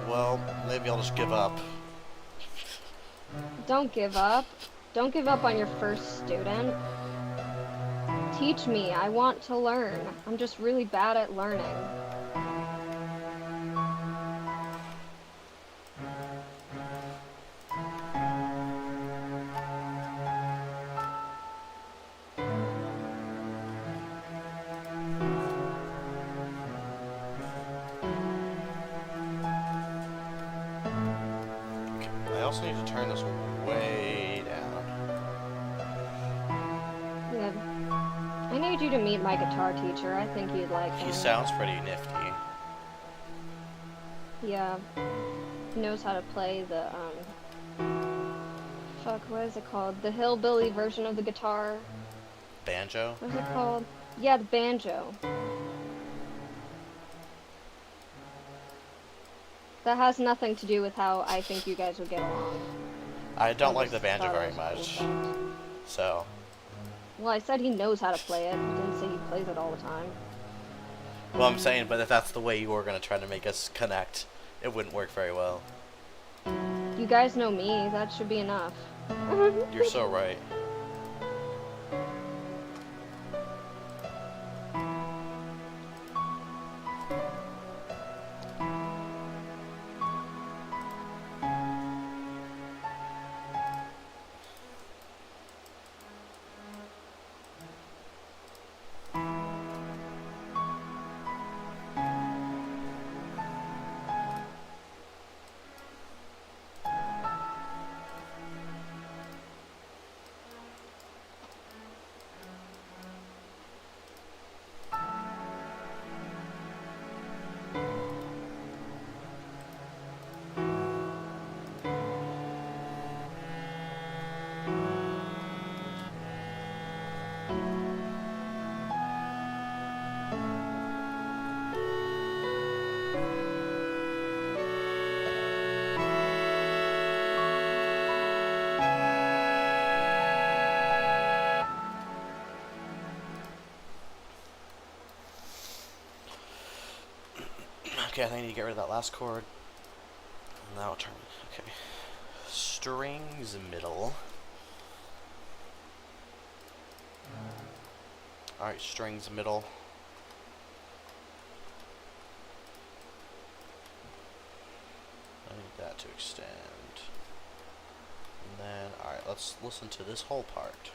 Well, maybe I'll just give up. Don't give up. Don't give up on your first student. Teach me. I want to learn. I'm just really bad at learning. I also need to turn this way down. Yeah. I need you to meet my guitar teacher. I think you'd like him. He sounds pretty nifty. Yeah. He knows how to play the, fuck, what is it called? The hillbilly version of the guitar. Banjo? What is it called? Yeah, the banjo. That has nothing to do with how I think you guys would get along. I don't I like the just banjo thought it very was a cool much. fact. So, Well, I said he knows how to play it. I didn't say he plays it all the time. well, I'm saying, but if that's the way you were going to try to make us connect, it wouldn't work very well. You guys know me. That should be enough. You're so right. Okay, I think I need to get rid of that last chord. And that'll turn. Okay. Strings middle. Alright, strings middle. I need that to extend. And then, alright, let's listen to this whole part.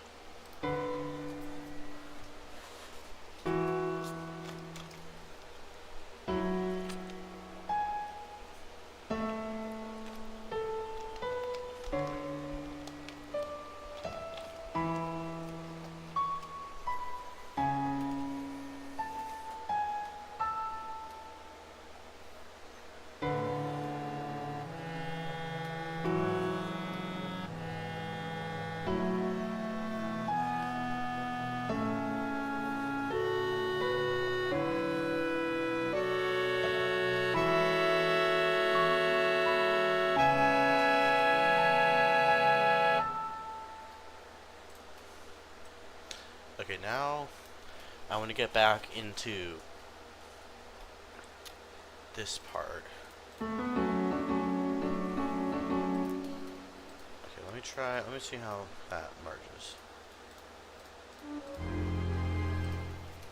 Okay, now I want to get back into this part. Okay, let me see how that merges.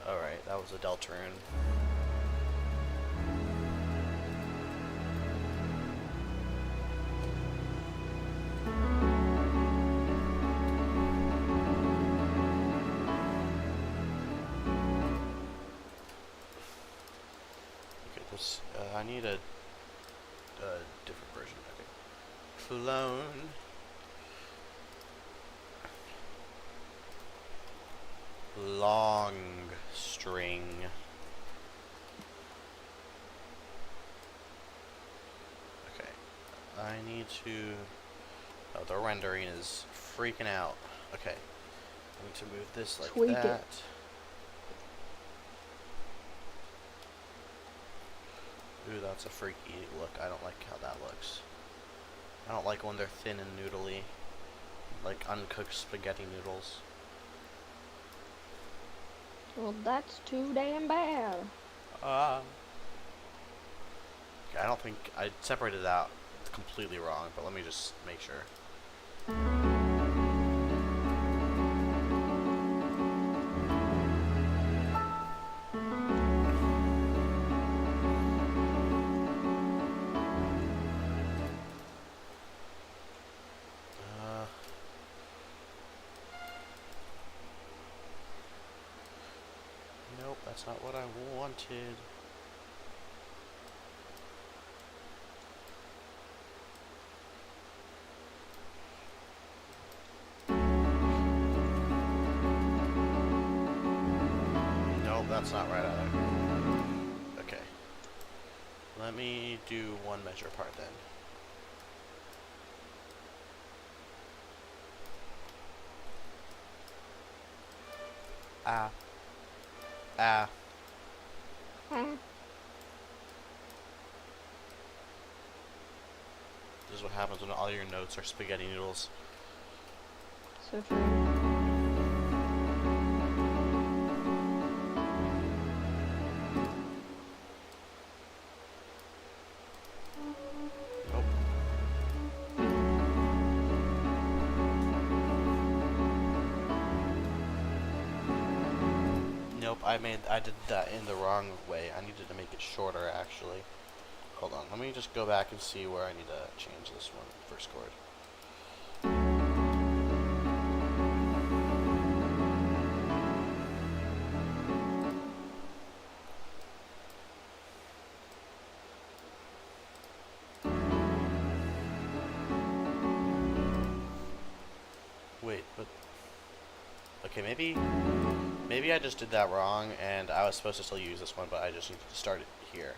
Alright, that was a Deltarune. I need a different version, I think. Clone. Long string. Okay. I need to... Oh, the rendering is freaking out. Okay. I need to move this like Tweak that. it. Ooh, that's a freaky look. I don't like how that looks. I don't like when they're thin and noodly. Like uncooked spaghetti noodles. Well, that's too damn bad. I don't think I separated it out completely wrong, but let me just make sure. Nope, that's not what I wanted. Nope, that's not right either. Okay. Let me do one measure part then. Ah. Ah. Huh? This is what happens when all your notes are spaghetti noodles. So true. Nope. Nope, I did that in the wrong way. I needed to make it shorter actually. Hold on, let me just go back and see where I need to change this one first chord. Wait, but okay, maybe I just did that wrong and I was supposed to still use this one, but I just need to start it here.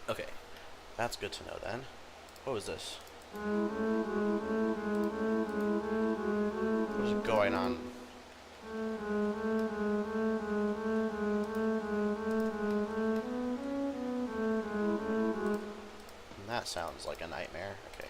Okay, that's good to know then. What was this? What is going on? That sounds like a nightmare. Okay.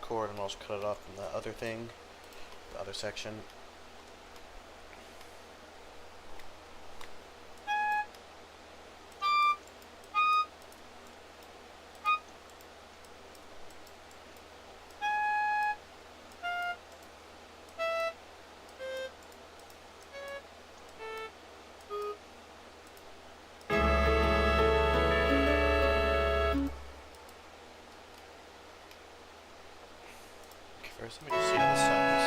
Chord and I'll just cut it off from the other thing, the other section. First, let me just see how this sounds.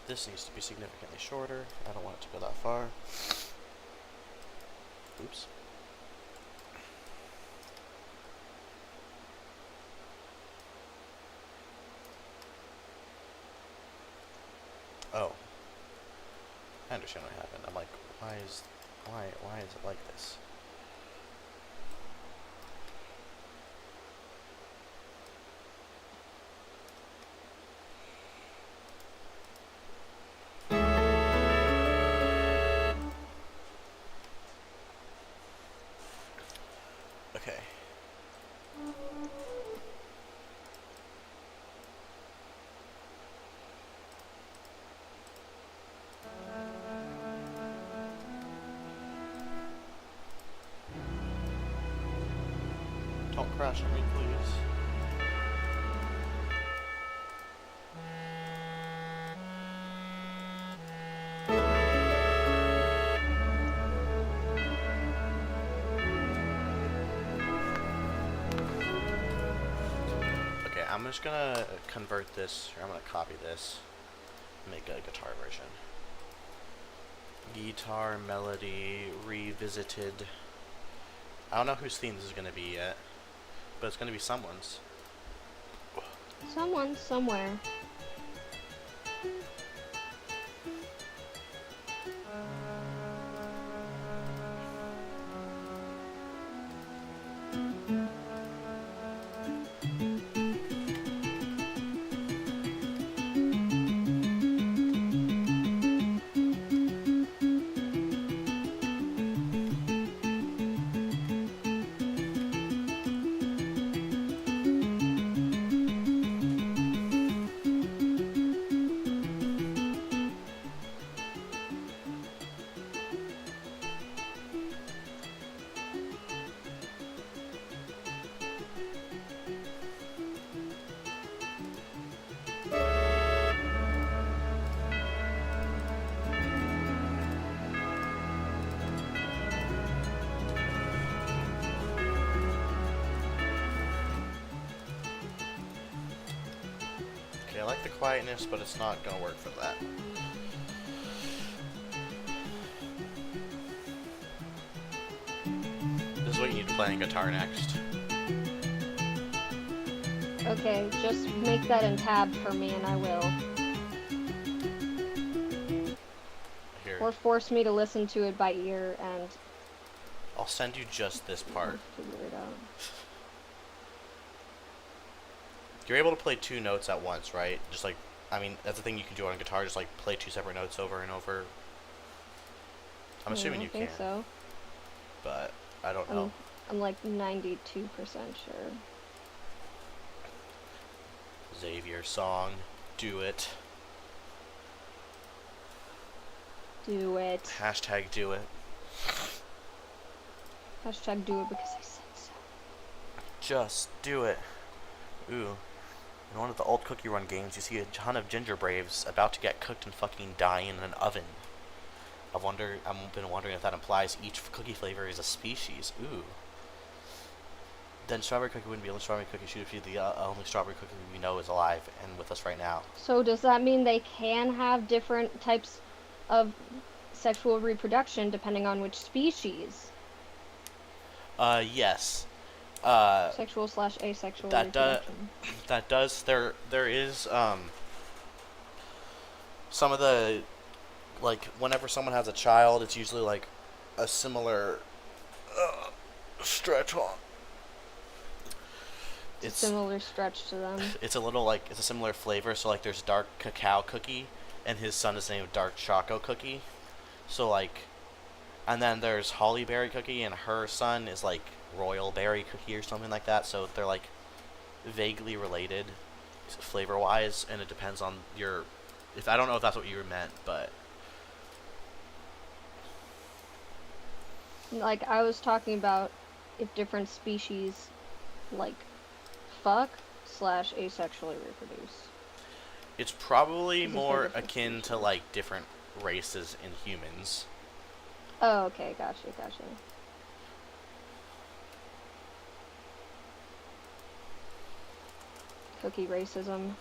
This needs to be significantly shorter. I don't want it to go that far. Oops. Oh. I understand what happened. I'm like, why is it like this? Okay. Don't crash on me, please. I'm just gonna convert this, or I'm gonna copy this, make a guitar version. Guitar melody revisited. I don't know whose theme this is gonna be yet, but it's gonna be someone's. Someone somewhere. like the quietness, but it's not gonna work for that. This is what you need to play on guitar next. Okay, just make that in tab for me and I will. Here, Or force me to listen to it by ear and I'll send you just this part. figure it out. You're able to play 2 notes at once, right? Just like, I mean, that's the thing you can do on a guitar, just like play 2 separate notes over and over. I'm assuming you I think can, so. but I don't know. I'm like 92% sure. Xavier song, do it. Do it. Hashtag do it. Hashtag do it because I said so. Just do it. Ooh. In one of the old Cookie Run games, you see a ton of ginger braves about to get cooked and fucking die in an oven. I've been wondering if that implies each cookie flavor is a species. Ooh. Then strawberry cookie wouldn't be a strawberry cookie. Should be the only strawberry cookie we know is alive and with us right now. So does that mean they can have different types of sexual reproduction depending on which species? Yes. Sexual / asexual that reproduction. That does. There is some of the, like, whenever someone has a child, it's usually like a similar stretch on. It's a similar stretch to them. It's a little like, it's a similar flavor. So like, there's dark cacao cookie, and his son is named Dark Choco Cookie. So like, and then there's Holly Berry Cookie, and her son is like Royal Berry Cookie or something like that. So they're like vaguely related, flavor wise, and it depends on your. If I don't know if that's what you meant, but Like I was talking about if different species like fuck / asexually reproduce. it's probably Is it more different akin to species? like different races in humans. Oh, okay, gotcha. Cookie racism.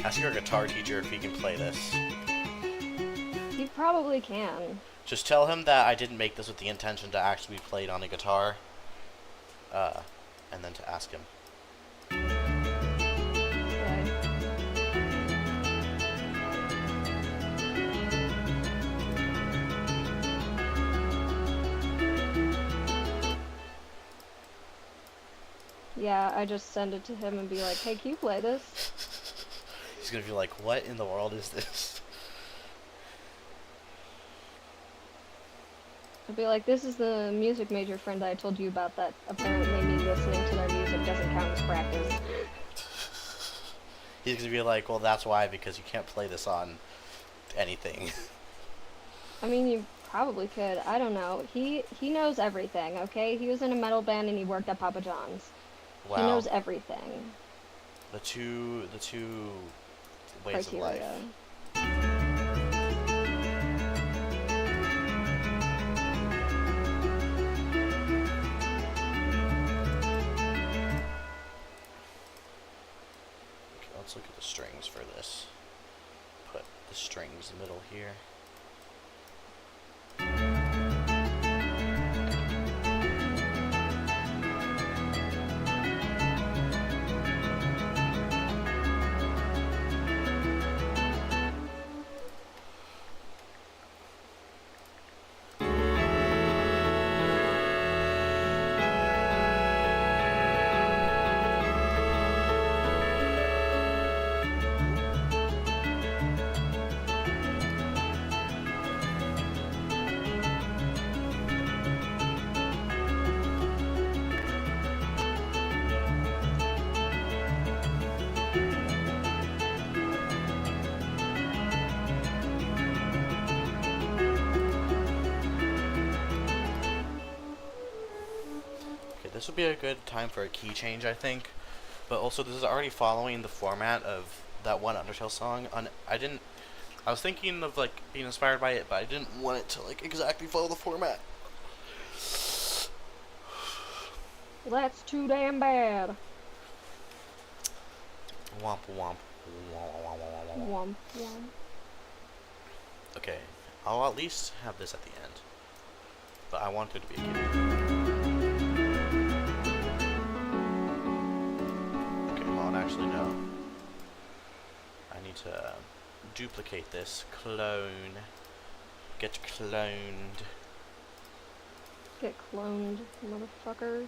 Ask your guitar teacher if he can play this. You probably can. Just tell him that I didn't make this with the intention to actually be played on a guitar. And then to ask him. Right. Yeah, I just send it to him and be like, hey, can you play this? He's gonna be like, what in the world is this? I'd be like, this is the music major friend that I told you about that apparently me listening to their music doesn't count as practice. He's gonna be like, well, that's why, because you can't play this on anything. I mean, you probably could. I don't know. He knows everything, okay? He was in a metal band and he worked at Papa John's. Wow. He knows everything. The two ways Criteria. of life. Okay, let's look at the strings for this. Put the strings middle here. This would be a good time for a key change, I think. But also, this is already following the format of that one Undertale song. I was thinking of like being inspired by it, but I didn't want it to like exactly follow the format. Well, that's too damn bad. Womp womp. Womp womp. Okay, I'll at least have this at the end. But I want it to be a kitty. Okay, hold on, actually no. I need to duplicate this. Clone. Get cloned. Get cloned, motherfucker.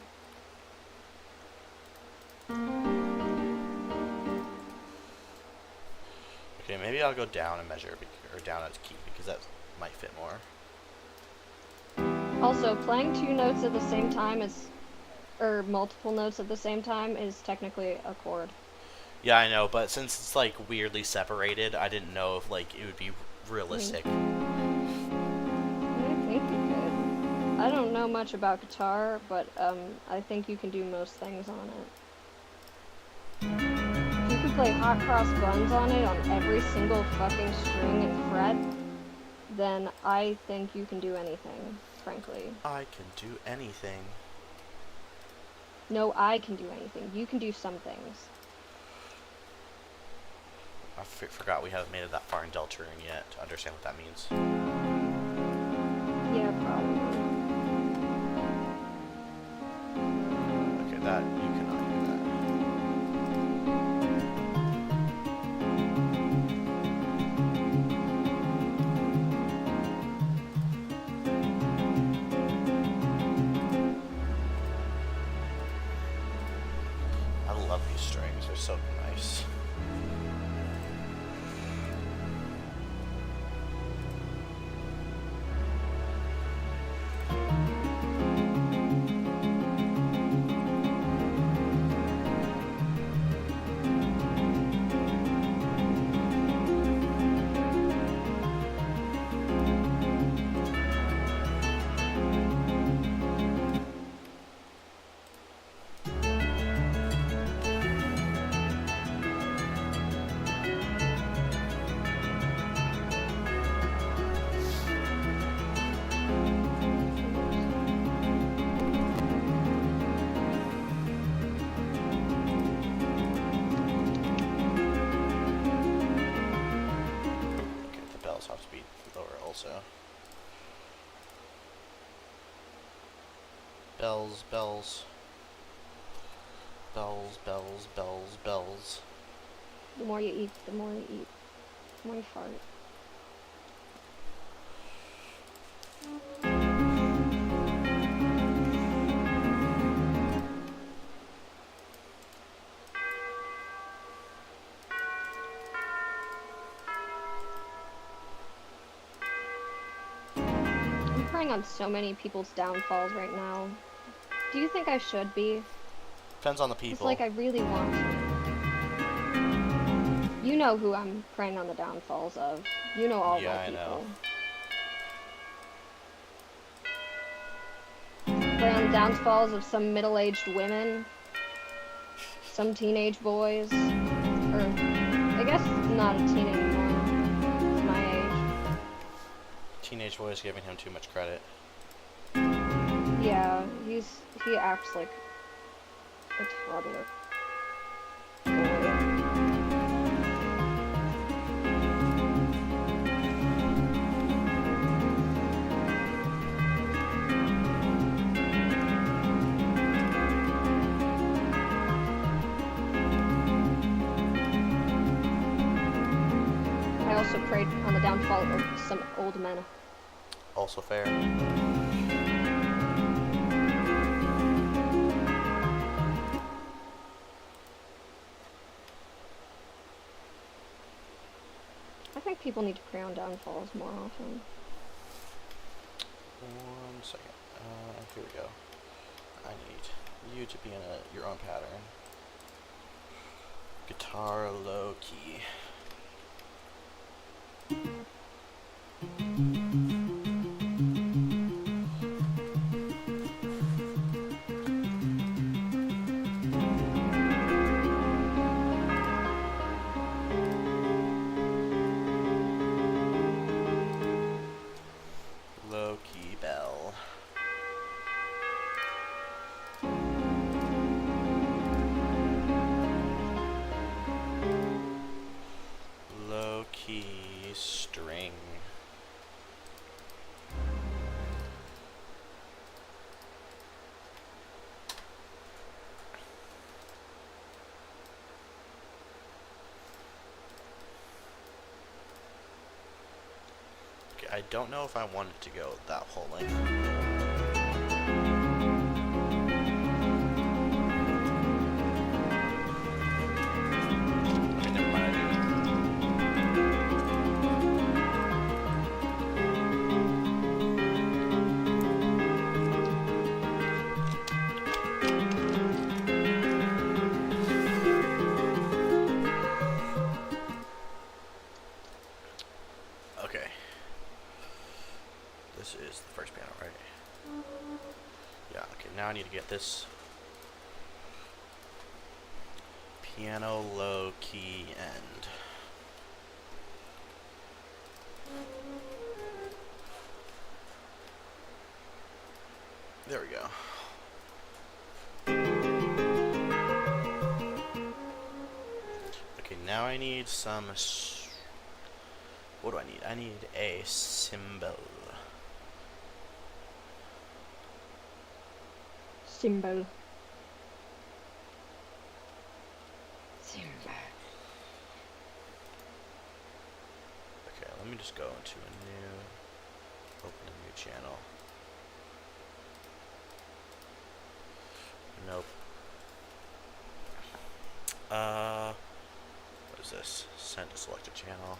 Okay, maybe I'll go down and measure, or down as key, because that might fit more. Also, playing 2 notes at the same time is, or multiple notes at the same time is technically a chord. Yeah, I know, but since it's like weirdly separated, I didn't know if like it would be realistic. I think you could. I don't know much about guitar, but I think you can do most things on it. If you could play hot cross buns on it on every single fucking string and fret, then I think you can do anything, frankly. I can do anything. No, I can do anything. You can do some things. I forgot we haven't made it that far in Deltarune yet to understand what that means. Yeah, probably. Okay, that you cannot do that. I love these strings, they're so nice. Bells, bells. Bells, bells, bells, bells. The more you eat, the more you eat. The more you fart. I'm preying on so many people's downfalls right now. Do you think I should be? Depends on the people. It's like I really want to. You know who I'm preying on the downfalls of. You know all Yeah, the I people. know. Prey on the downfalls of some middle-aged women, some teenage boys, or I guess not a teen anymore. It's my age. Teenage boy is giving him too much credit. Yeah, he acts like a toddler. Boy. I also preyed on the downfall of some old men. Also fair. I think people need to prey on downfalls more often. 1 second. Here we go. I need you to be in your own pattern. Guitar low key. I don't know if I wanted to go that whole length. Okay, never mind, I do. Okay. This is the first piano, right? Yeah, okay, now I need to get this piano low key end. There we go. Okay, now I need some. What do I need? I need a cymbal. Symbol. Symbol. Okay, let me just go into a new. Open a new channel. Nope. What is this? Send to selected channel.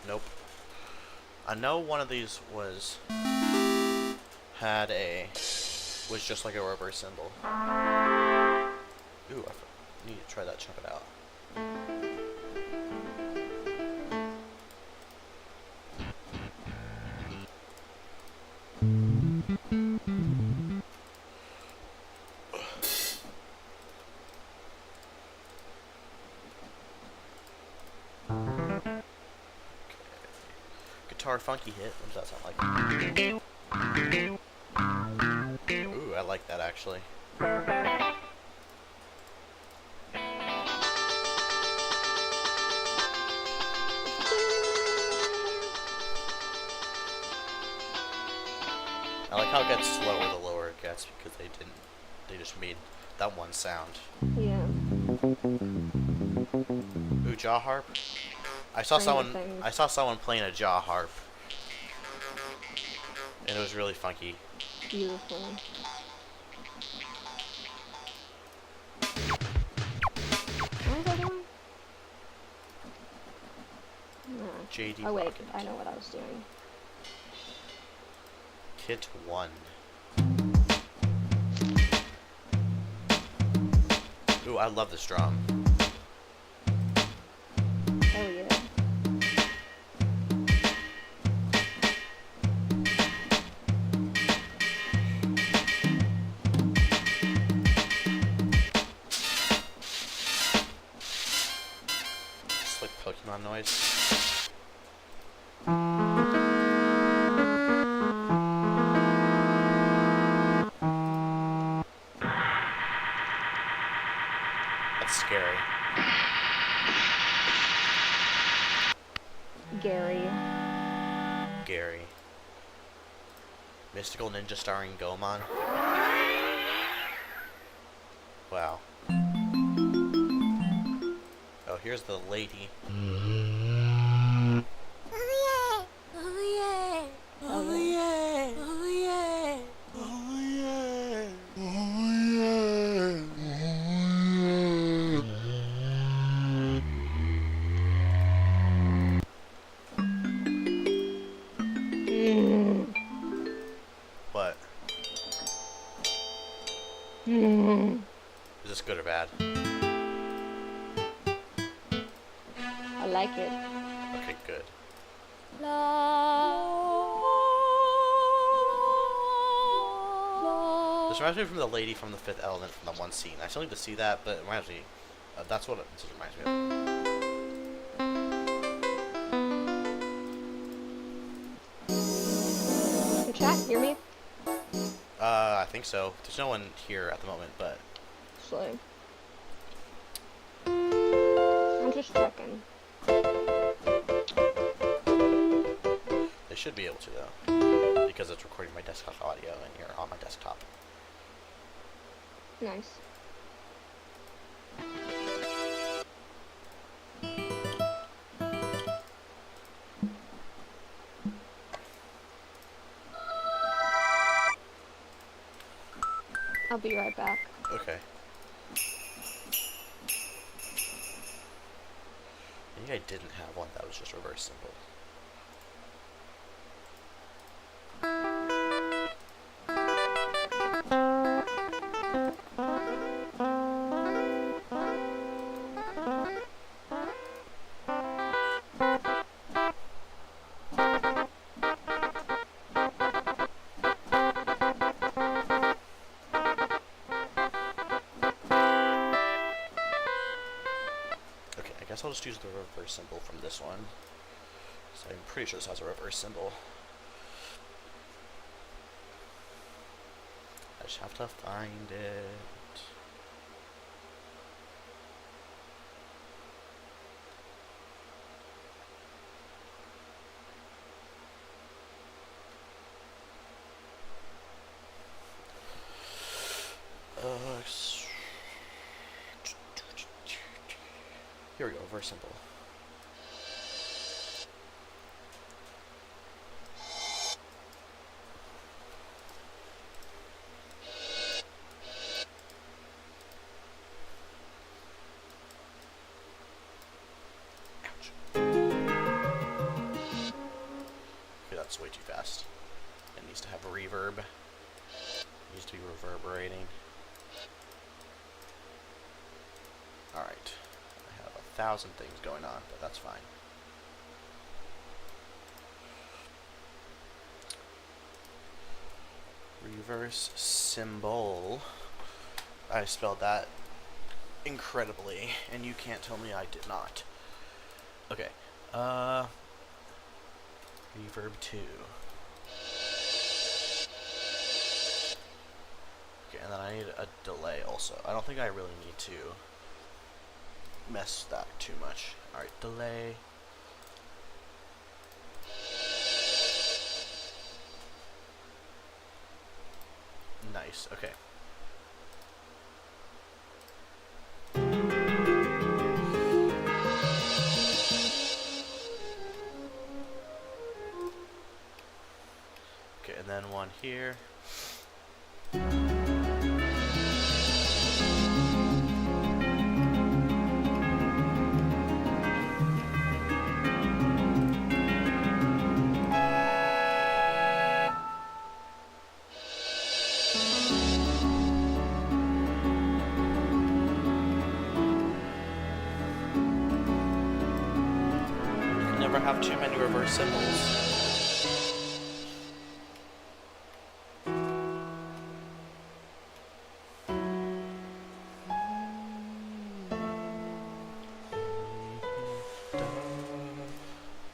Nope. I know one of these was was just like a rubber cymbal. Ooh, I need to try that. Chunk it out. Guitar funky hit. What does that sound like? Ooh, I like that actually. I like how it gets slower the lower it gets because they just made that one sound. Yeah. Ooh, jaw harp. I saw Stranger someone Things. playing a jaw harp. And it was really funky. Beautiful. What was that doing? No. JD Oh wait, Rocket. I know what I was doing. Kit 1. Ooh, I love this drum. Oh yeah. Just like Pokemon noise. That's scary. Gary. Gary. Mystical Ninja starring Gomon. Wow. Oh, here's the lady. What? Is this good or bad? I like it. Okay, good. This reminds me from the lady from The Fifth Element from that one scene. I still need to see that, but it reminds me. That's what this reminds me of. The chat, hear me? I think so. There's no one here at the moment, but Actually. I'm just checking. they should be able to though, because it's recording my desktop audio and you're on my desktop. Nice. I'll be right back. Okay. I think I didn't have one that was just reverse symbol. Okay, I guess I'll just use the reverse symbol from this one. So I'm pretty sure this has a reverse symbol. I just have to find it. Here we go, reverse symbol. Ouch. Okay, that's way too fast. It needs to have reverb. It needs to be reverberating. Alright. I have 1,000 things going on, but that's fine. Reverse symbol. I spelled that incredibly, and you can't tell me I did not. Okay. Reverb 2. Okay, and then I need a delay also. I don't think I really need to mess that too much. Alright, delay. Nice, okay. Okay, and then one here. Never have too many reverse symbols.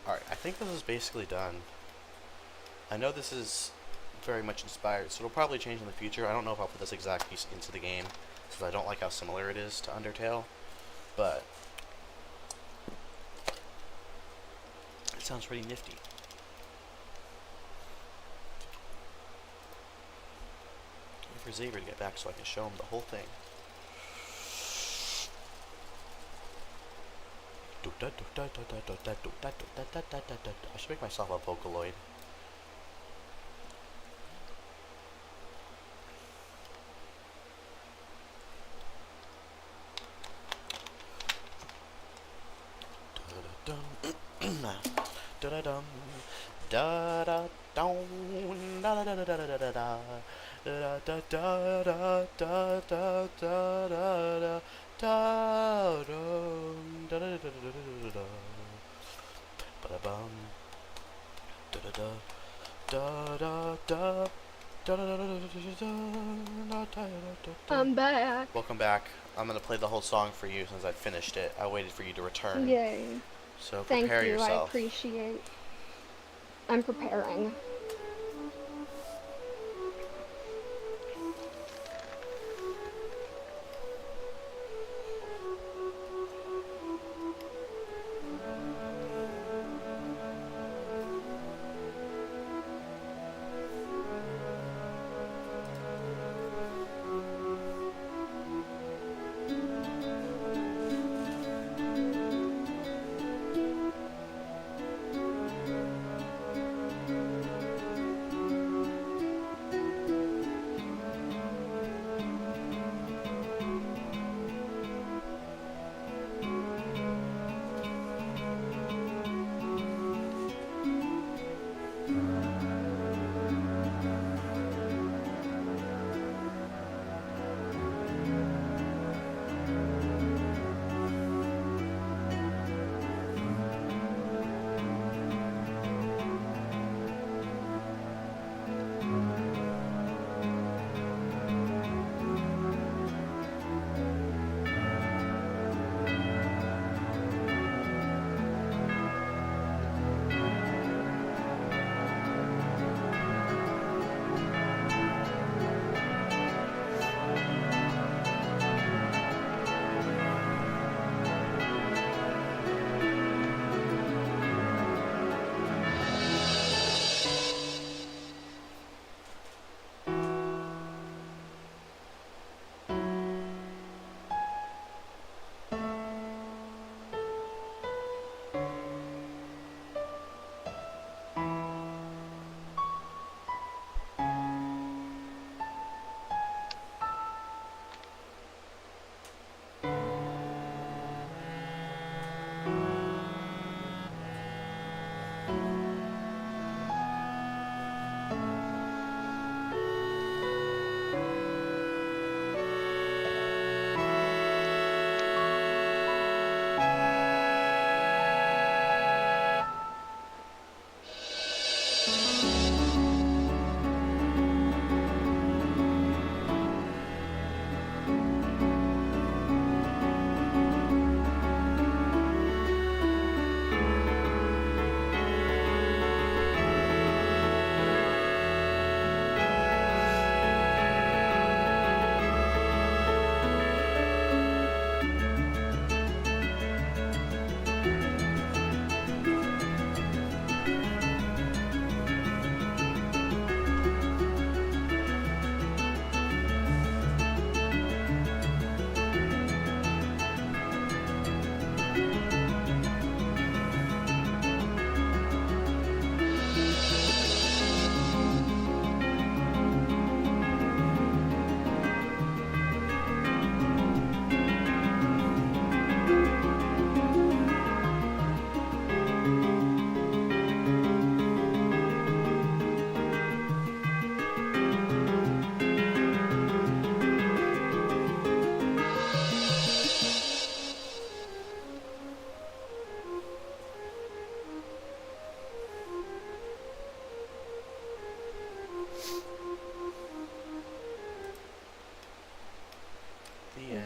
Alright, I think this is basically done. I know this is very much inspired, so it'll probably change in the future. I don't know if I'll put this exact piece into the game, because I don't like how similar it is to Undertale, but it sounds pretty nifty. Wait for Xavier to get back so I can show him the whole thing. I should make myself a Vocaloid. Da-da-dum, da-da-dum, da-da-da-da-da-da-da-da, da-da-da-da-da-da-da-da-da, da-dum, da-da-da-da-da-da-da, ba-da-bum, da-da-da, da-da-da, da-da-da-da-da-da-da. I'm back. Welcome back. I'm gonna play the whole song for you since I finished it. I waited for you to return. Yay. So Thank prepare you, I yourself. appreciate. I'm preparing.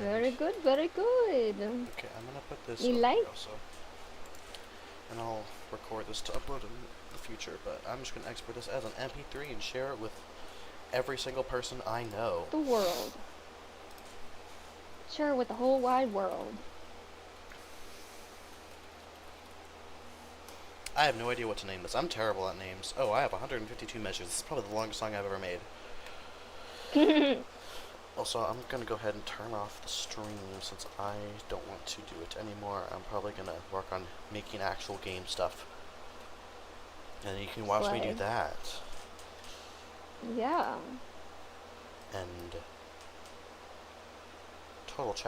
Very good, very good. Okay, I'm gonna put this You over like? here also. And I'll record this to upload in the future, but I'm just gonna export this as an MP3 and share it with every single person I know. The world. Share with the whole wide world. I have no idea what to name this. I'm terrible at names. Oh, I have 152 measures. This is probably the longest song I've ever made. Also, I'm gonna go ahead and turn off the stream since I don't want to do it anymore. I'm probably gonna work on making actual game stuff. And you can watch me do Slay. that. Yeah. And total chat.